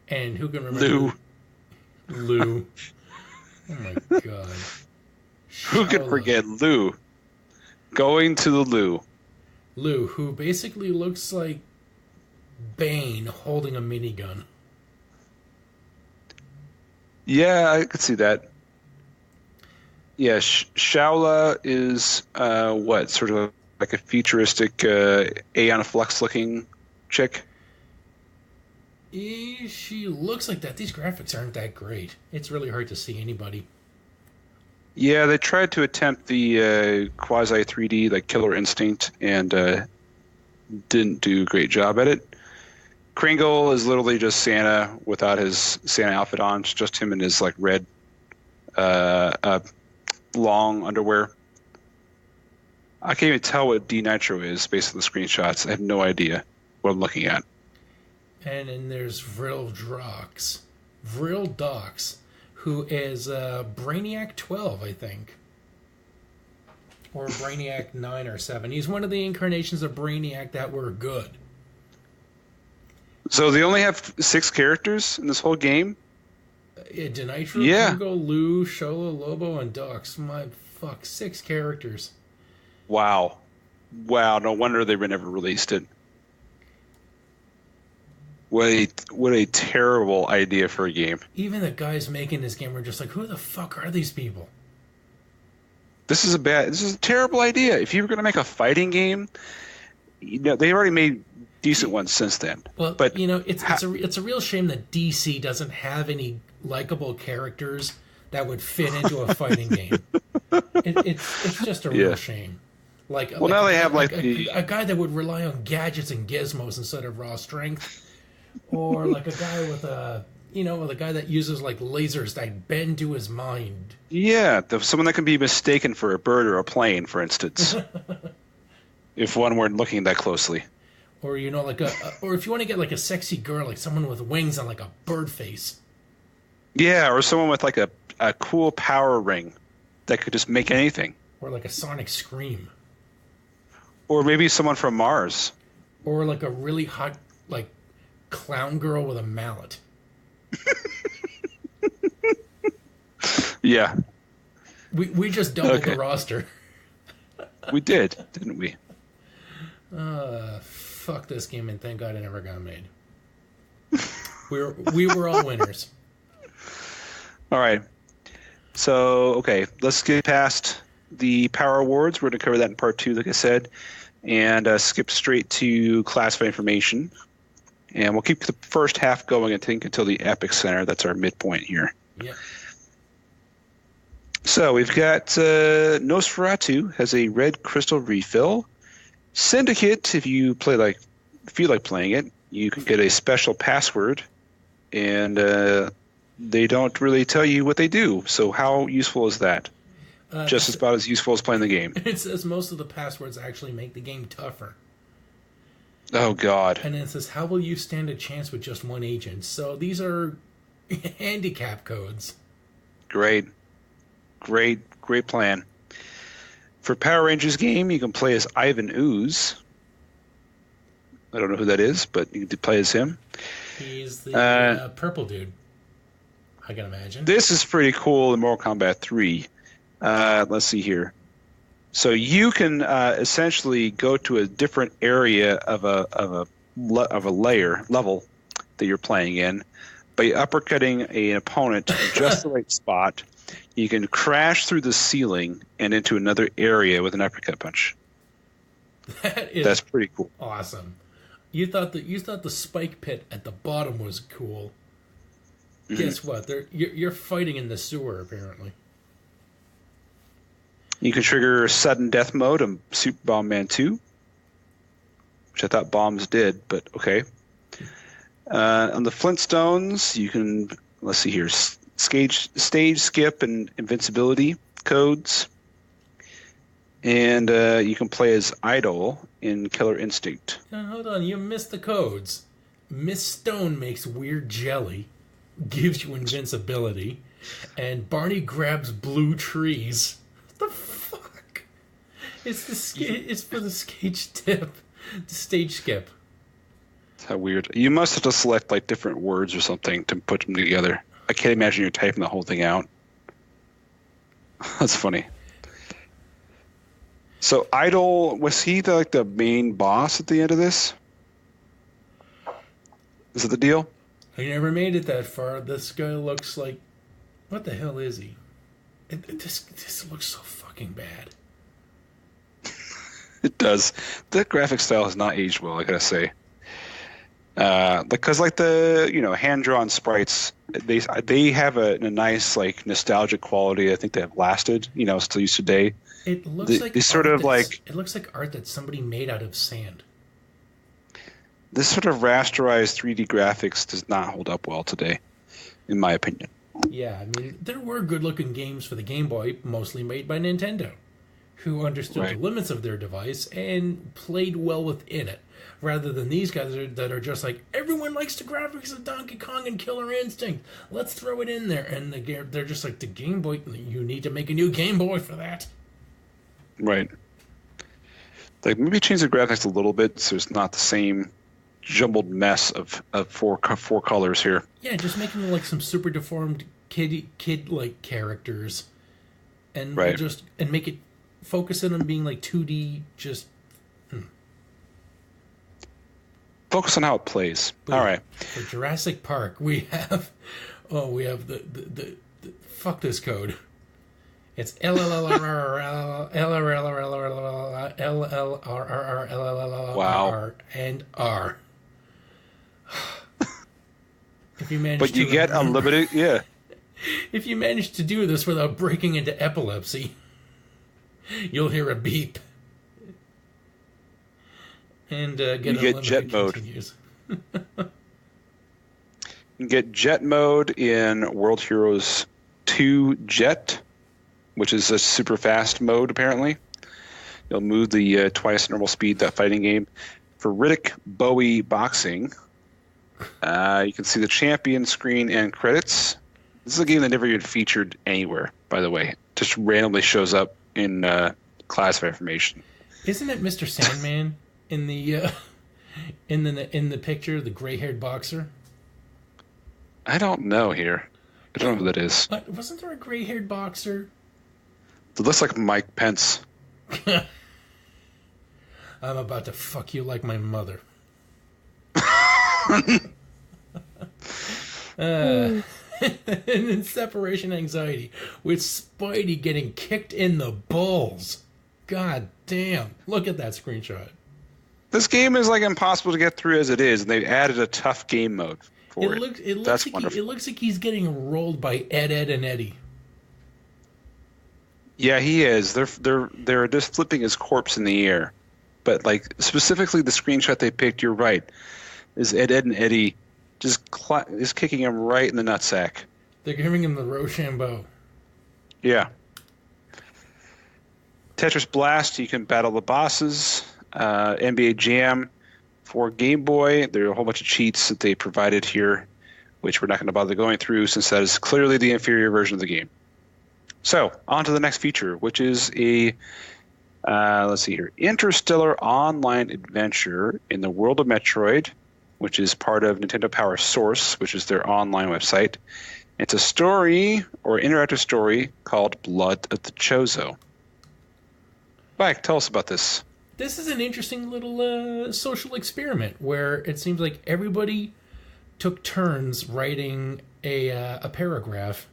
[SPEAKER 2] And who can remember Lou? Oh my god.
[SPEAKER 1] Who can forget Lou? Going to the Lou.
[SPEAKER 2] Lou, who basically looks like Bane holding a minigun.
[SPEAKER 1] Yeah, I could see that. Yeah, Shaula is what, sort of like a futuristic Aeon Flux looking chick?
[SPEAKER 2] She looks like that. These graphics aren't that great. It's really hard to see anybody.
[SPEAKER 1] Yeah, they tried to attempt the quasi 3D, like Killer Instinct, and didn't do a great job at it. Kringle is literally just Santa without his Santa outfit on. It's just him in his like red long underwear. I can't even tell what D Nitro is based on the screenshots. I have no idea what I'm looking at.
[SPEAKER 2] And then there's Vril Dox, who is Brainiac 12, I think. Or Brainiac 9 or 7. He's one of the incarnations of Brainiac that were good.
[SPEAKER 1] So they only have 6 characters in this whole game?
[SPEAKER 2] Denitro, Kringle, Lou, Shola, Lobo, and Dox. My fuck, 6 characters.
[SPEAKER 1] Wow. No wonder they never released it. What a terrible idea for a game.
[SPEAKER 2] Even the guys making this game were just like, who the fuck are these people?
[SPEAKER 1] This is a terrible idea. If you were going to make a fighting game, they already made decent ones since then.
[SPEAKER 2] Well, but it's a real shame that DC doesn't have any likable characters that would fit into a fighting game. It's just a real shame.
[SPEAKER 1] Now they have
[SPEAKER 2] a guy that would rely on gadgets and gizmos instead of raw strength, or like a guy with a guy that uses like lasers that bend to his mind.
[SPEAKER 1] Yeah, someone that can be mistaken for a bird or a plane, for instance, if one weren't looking that closely.
[SPEAKER 2] Or or if you want to get like a sexy girl, like someone with wings and like a bird face.
[SPEAKER 1] Yeah, or someone with like a cool power ring that could just make anything.
[SPEAKER 2] Or like a sonic scream.
[SPEAKER 1] Or maybe someone from Mars.
[SPEAKER 2] Or like a really hot like clown girl with a mallet.
[SPEAKER 1] Yeah.
[SPEAKER 2] We just doubled the roster.
[SPEAKER 1] We did, didn't we?
[SPEAKER 2] Fuck this game, and thank God it never got made. We were all winners.
[SPEAKER 1] All right. So, okay, let's get past the Power Awards. We're going to cover that in part 2, like I said, and skip straight to classified information. And we'll keep the first half going, I think, until the Epic Center. That's our midpoint here.
[SPEAKER 2] Yeah.
[SPEAKER 1] So we've got Nosferatu has a red crystal refill. Syndicate, if you feel like playing it, you can get a special password, and they don't really tell you what they do. So how useful is that? Just about as useful as playing the game.
[SPEAKER 2] It says most of the passwords actually make the game tougher.
[SPEAKER 1] Oh, God.
[SPEAKER 2] And then it says, how will you stand a chance with just one agent? So these are handicap codes. Great
[SPEAKER 1] plan. For Power Rangers game, you can play as Ivan Ooze. I don't know who that is, but you can play as him.
[SPEAKER 2] He's the purple dude, I can imagine.
[SPEAKER 1] This is pretty cool in Mortal Kombat 3. Let's see here. So you can essentially go to a different area of a level that you're playing in by uppercutting an opponent in just the right spot. You can crash through the ceiling and into another area with an uppercut punch. That's pretty cool.
[SPEAKER 2] Awesome. You thought the spike pit at the bottom was cool. Mm-hmm. Guess what? You're fighting in the sewer apparently.
[SPEAKER 1] You can trigger sudden death mode in Super Bomberman 2, which I thought bombs did, but okay. On the Flintstones, you can, let's see here, stage skip and invincibility codes. And you can play as Idol in Killer Instinct.
[SPEAKER 2] Now, hold on, you missed the codes. Miss Stone makes weird jelly, gives you invincibility, and Barney grabs blue trees. What the fuck? It's for the stage tip. The stage skip.
[SPEAKER 1] How weird. You must have to select like different words or something to put them together. I can't imagine you're typing the whole thing out. That's funny. So Idol, was he the main boss at the end of this? Is it the deal?
[SPEAKER 2] I never made it that far. This guy looks like... What the hell is he? This looks so fucking bad.
[SPEAKER 1] It does. The graphic style has not aged well, I gotta say. Because like the hand-drawn sprites, they have a nice like nostalgic quality. I think they have lasted, still used today.
[SPEAKER 2] It looks like it looks like art that somebody made out of sand.
[SPEAKER 1] This sort of rasterized 3D graphics does not hold up well today, in my opinion.
[SPEAKER 2] Yeah, I mean, there were good-looking games for the Game Boy, mostly made by Nintendo, who understood the limits of their device and played well within it, rather than these guys that are just like, everyone likes the graphics of Donkey Kong and Killer Instinct. Let's throw it in there. And they're just like, the Game Boy, you need to make a new Game Boy for that.
[SPEAKER 1] Right. Like, maybe change the graphics a little bit so it's not the same jumbled mess of four colors here.
[SPEAKER 2] Yeah, just make them like some super deformed kid like characters, and make it focus in on being like 2D. Just
[SPEAKER 1] focus on how it plays. All right.
[SPEAKER 2] For Jurassic Park, we have the fuck this code. It's LLRRR and R. If you manage,
[SPEAKER 1] but you get unlimited, yeah.
[SPEAKER 2] If you manage to do this without breaking into epilepsy, you'll hear a beep. And you
[SPEAKER 1] get jet mode. You can get jet mode in World Heroes 2 Jet, which is a super fast mode, apparently. You'll move the twice normal speed, that fighting game. For Riddick Bowie Boxing, you can see the champion screen and credits. This is a game that never even featured anywhere, by the way. Just randomly shows up in classified information.
[SPEAKER 2] Isn't it Mr. Sandman in the picture, the gray-haired boxer?
[SPEAKER 1] I don't know here. I don't know who that is.
[SPEAKER 2] Wasn't there a gray-haired boxer?
[SPEAKER 1] It looks like Mike Pence.
[SPEAKER 2] I'm about to fuck you like my mother. And then separation anxiety with Spidey getting kicked in the balls. God damn. Look at that screenshot.
[SPEAKER 1] This game is like impossible to get through as it is, and they've added a tough game mode for it. That's wonderful.
[SPEAKER 2] It looks like he's getting rolled by Ed, and Eddie.
[SPEAKER 1] Yeah, he is. They're just flipping his corpse in the air. But like specifically the screenshot they picked, you're right, is Ed, and Eddie just kicking him right in the nutsack.
[SPEAKER 2] They're giving him the Rochambeau.
[SPEAKER 1] Yeah. Tetris Blast, you can battle the bosses. NBA Jam for Game Boy. There are a whole bunch of cheats that they provided here, which we're not going to bother going through since that is clearly the inferior version of the game. So, on to the next feature, which is a, let's see here, interstellar online adventure in the world of Metroid, which is part of Nintendo Power Source, which is their online website. It's a story, or interactive story, called Blood of the Chozo. Mike, tell us about this.
[SPEAKER 2] This is an interesting little social experiment where it seems like everybody took turns writing a paragraph,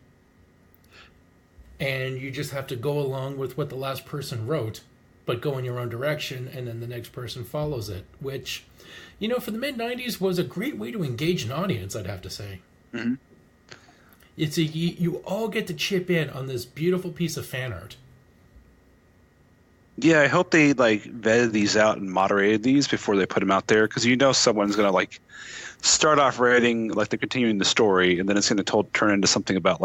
[SPEAKER 2] and you just have to go along with what the last person wrote, but go in your own direction, and then the next person follows it, which, for the mid-90s was a great way to engage an audience, I'd have to say.
[SPEAKER 1] Mm-hmm.
[SPEAKER 2] You all get to chip in on this beautiful piece of fan art.
[SPEAKER 1] Yeah, I hope they vetted these out and moderated these before they put them out there, because someone's gonna start off writing they're continuing the story, and then it's gonna turn into something about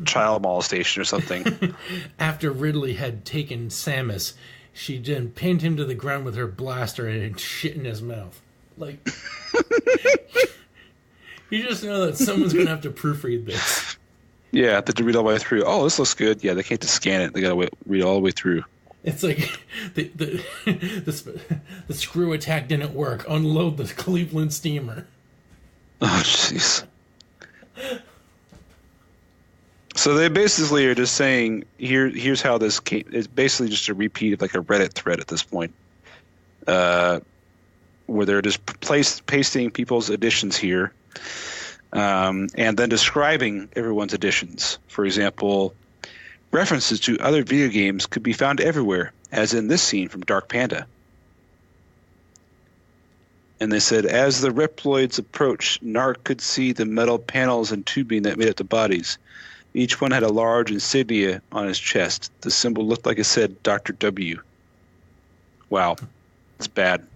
[SPEAKER 1] child molestation or something.
[SPEAKER 2] After Ridley had taken Samus, she then pinned him to the ground with her blaster and shit in his mouth. You just know that someone's gonna have to proofread this.
[SPEAKER 1] Yeah, they have to read all the way through. Oh, this looks good. Yeah, they can't just scan it. They gotta read all the way through.
[SPEAKER 2] It's like the screw attack didn't work. Unload the Cleveland steamer.
[SPEAKER 1] Oh, jeez. So they basically are just saying, here's how this came. It's basically just a repeat of a Reddit thread at this point, where they're just pasting people's additions here, and then describing everyone's additions. For example, references to other video games could be found everywhere, as in this scene from Dark Panda. And they said, as the Reploids approached, Narc could see the metal panels and tubing that made up the bodies. Each one had a large insignia on his chest. The symbol looked like it said Dr. W. Wow. It's bad.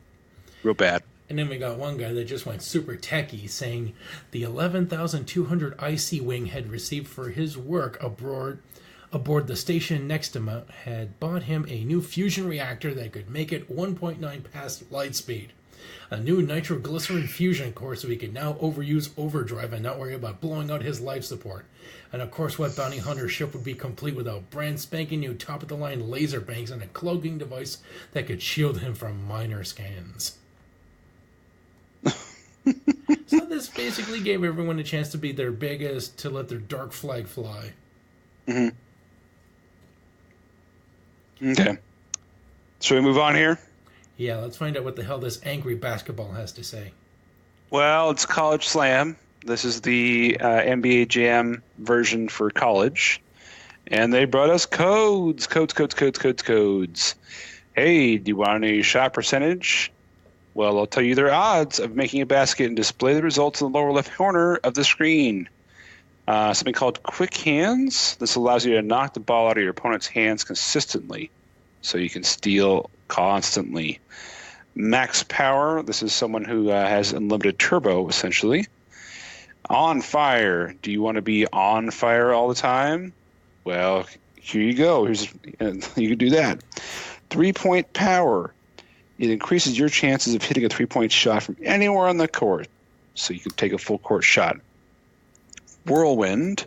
[SPEAKER 1] Real bad.
[SPEAKER 2] And then we got one guy that just went super techie, saying the 11,200 IC Wing had received for his work aboard the station next to him had bought him a new fusion reactor that could make it 1.9 past light speed. A new nitroglycerin fusion core so he could now overuse overdrive and not worry about blowing out his life support. And of course, what bounty hunter ship would be complete without brand spanking new top-of-the-line laser banks and a cloaking device that could shield him from minor scans. So this basically gave everyone a chance to be their biggest, to let their dark flag fly.
[SPEAKER 1] Mm-hmm. Okay. Should we move on here?
[SPEAKER 2] Yeah, let's find out what the hell this angry basketball has to say.
[SPEAKER 1] Well, it's College Slam. This is the NBA Jam version for college. And they brought us codes. Hey, do you want to know your shot percentage? Well, I'll tell you their odds of making a basket and display the results in the lower left corner of the screen. Something called Quick Hands. This allows you to knock the ball out of your opponent's hands consistently, so you can steal constantly. Max Power. This is someone who has unlimited turbo, essentially. On Fire. Do you want to be on fire all the time? Well, here you go. You can do that. 3-point Power. It increases your chances of hitting a 3-point shot from anywhere on the court, so you can take a full court shot. Whirlwind.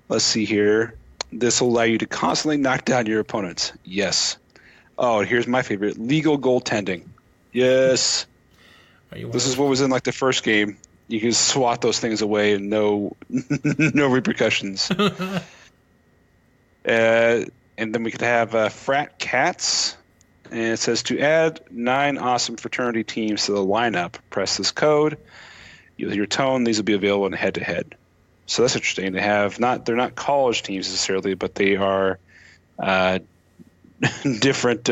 [SPEAKER 1] Let's see here. This will allow you to constantly knock down your opponents. Yes. Oh, here's my favorite. Legal goaltending. Yes. This is what was in the first game. You can swat those things away and no repercussions. And then we could have Frat Cats. And it says to add 9 awesome fraternity teams to the lineup, press this code. You'll hear your tone. These will be available in head-to-head. So that's interesting. They're not college teams necessarily, but they are different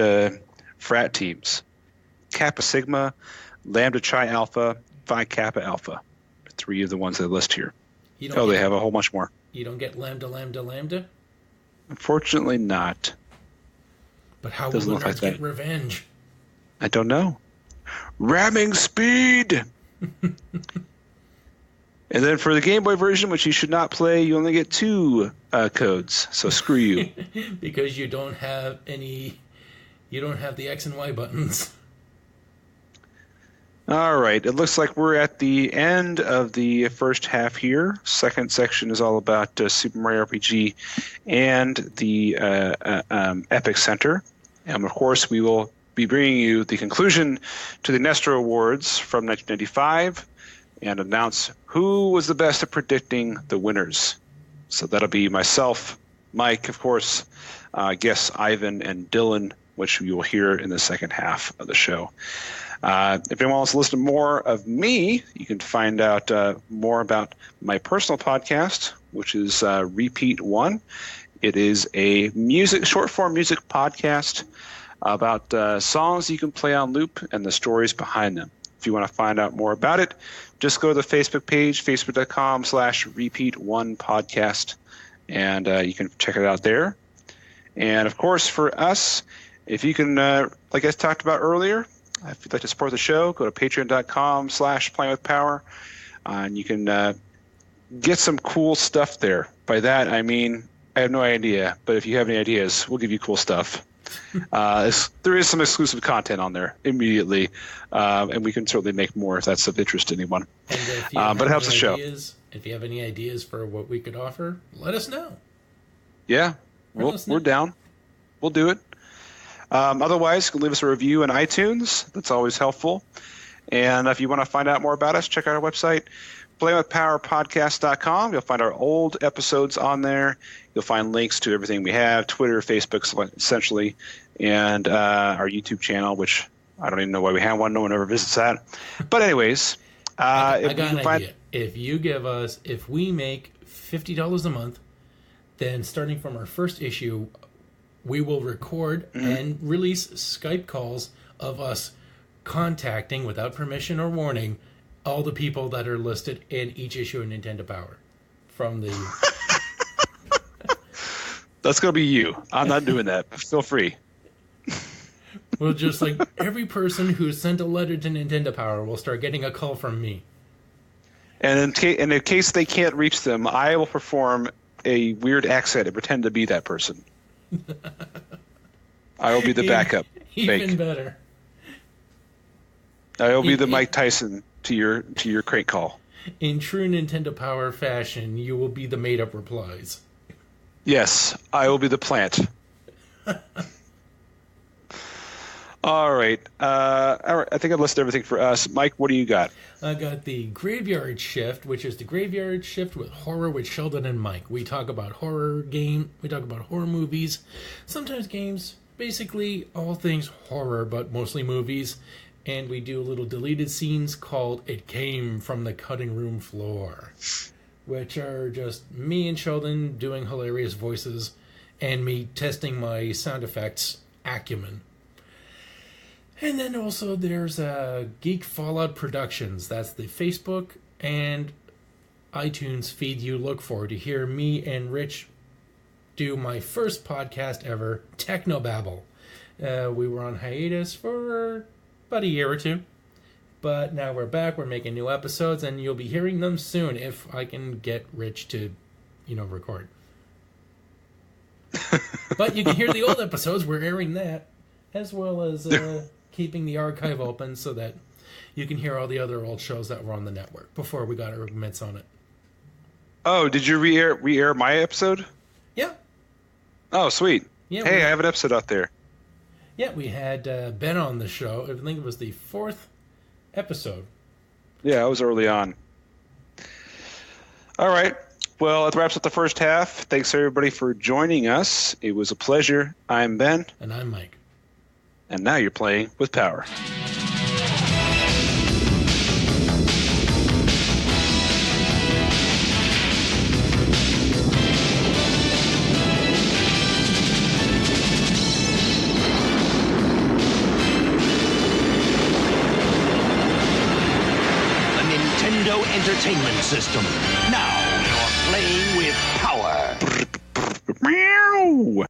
[SPEAKER 1] frat teams. Kappa Sigma, Lambda Chi Alpha, Phi Kappa Alpha. 3 of the ones they list here. They have a whole bunch more.
[SPEAKER 2] You don't get Lambda, Lambda, Lambda?
[SPEAKER 1] Unfortunately not.
[SPEAKER 2] But how will the nerds get revenge?
[SPEAKER 1] I don't know. Ramming speed! And then for the Game Boy version, which you should not play, you only get 2 codes. So screw you.
[SPEAKER 2] Because you don't have the X and Y buttons.
[SPEAKER 1] All right. It looks like we're at the end of the first half here. Second section is all about Super Mario RPG and the Epic Center. And, of course, we will be bringing you the conclusion to the Nestor Awards from 1995 and announce who was the best at predicting the winners. So that'll be myself, Mike, of course, guests Ivan and Dylan, which you will hear in the second half of the show. If anyone wants to listen to more of me, you can find out more about my personal podcast, which is Repeat One. It is a short-form music podcast about songs you can play on loop and the stories behind them. If you want to find out more about it, just go to the Facebook page, facebook.com/repeat1podcast, and you can check it out there. And, of course, for us, if you can, like I talked about earlier, if you'd like to support the show, go to patreon.com/playingwithpower, and you can get some cool stuff there. By that, I mean, I have no idea, but if you have any ideas, we'll give you cool stuff. There is some exclusive content on there immediately, and we can certainly make more if that's of interest to anyone. But it helps the show.
[SPEAKER 2] If you have any ideas for what we could offer, let us know.
[SPEAKER 1] Yeah, we're down. We'll do it. Otherwise, you can leave us a review on iTunes. That's always helpful. And if you want to find out more about us, check out our website, playingwithpowerpodcast.com. You'll find our old episodes on there. You'll find links to everything we have, Twitter, Facebook, essentially, and our YouTube channel, which I don't even know why we have one. No one ever visits that. But anyways,
[SPEAKER 2] I got an idea. If we make $50 a month, then starting from our first issue, we will record and release Skype calls of us contacting, without permission or warning, all the people that are listed in each issue of Nintendo Power. From the...
[SPEAKER 1] That's going to be you. I'm not doing that. Feel free.
[SPEAKER 2] Well, just like every person who sent a letter to Nintendo Power will start getting a call from me.
[SPEAKER 1] And in case they can't reach them, I will perform a weird accent and pretend to be that person. I will be the backup.
[SPEAKER 2] Even better.
[SPEAKER 1] I will be the Mike Tyson to your crate call.
[SPEAKER 2] In true Nintendo Power fashion, you will be the made-up replies.
[SPEAKER 1] Yes, I will be the plant. All right. I think I've listed everything for us. Mike, what do you got?
[SPEAKER 2] I got the Graveyard Shift, which is the Graveyard Shift with Horror with Sheldon and Mike. We talk about horror movies, sometimes games, basically all things horror, but mostly movies. And we do little deleted scenes called It Came from the Cutting Room Floor, which are just me and Sheldon doing hilarious voices and me testing my sound effects acumen. And then also there's Geek Fallout Productions. That's the Facebook and iTunes feed you look for to hear me and Rich do my first podcast ever, Technobabble. We were on hiatus for about a year or two, but now we're back. We're making new episodes, and you'll be hearing them soon if I can get Rich to, record. But you can hear the old episodes. We're airing that, as well as keeping the archive open so that you can hear all the other old shows that were on the network before we got our mitts on it.
[SPEAKER 1] Oh, did you re-air my episode?
[SPEAKER 2] Yeah.
[SPEAKER 1] Oh, sweet. Yeah, hey, I have an episode out there.
[SPEAKER 2] Yeah, we had Ben on the show. I think it was the 4th episode.
[SPEAKER 1] Yeah, I was early on. All right. Well, that wraps up the first half. Thanks, everybody, for joining us. It was a pleasure. I'm Ben.
[SPEAKER 2] And I'm Mike.
[SPEAKER 1] And now you're playing with power.
[SPEAKER 3] Entertainment system. Now you're playing with power.
[SPEAKER 1] Meow.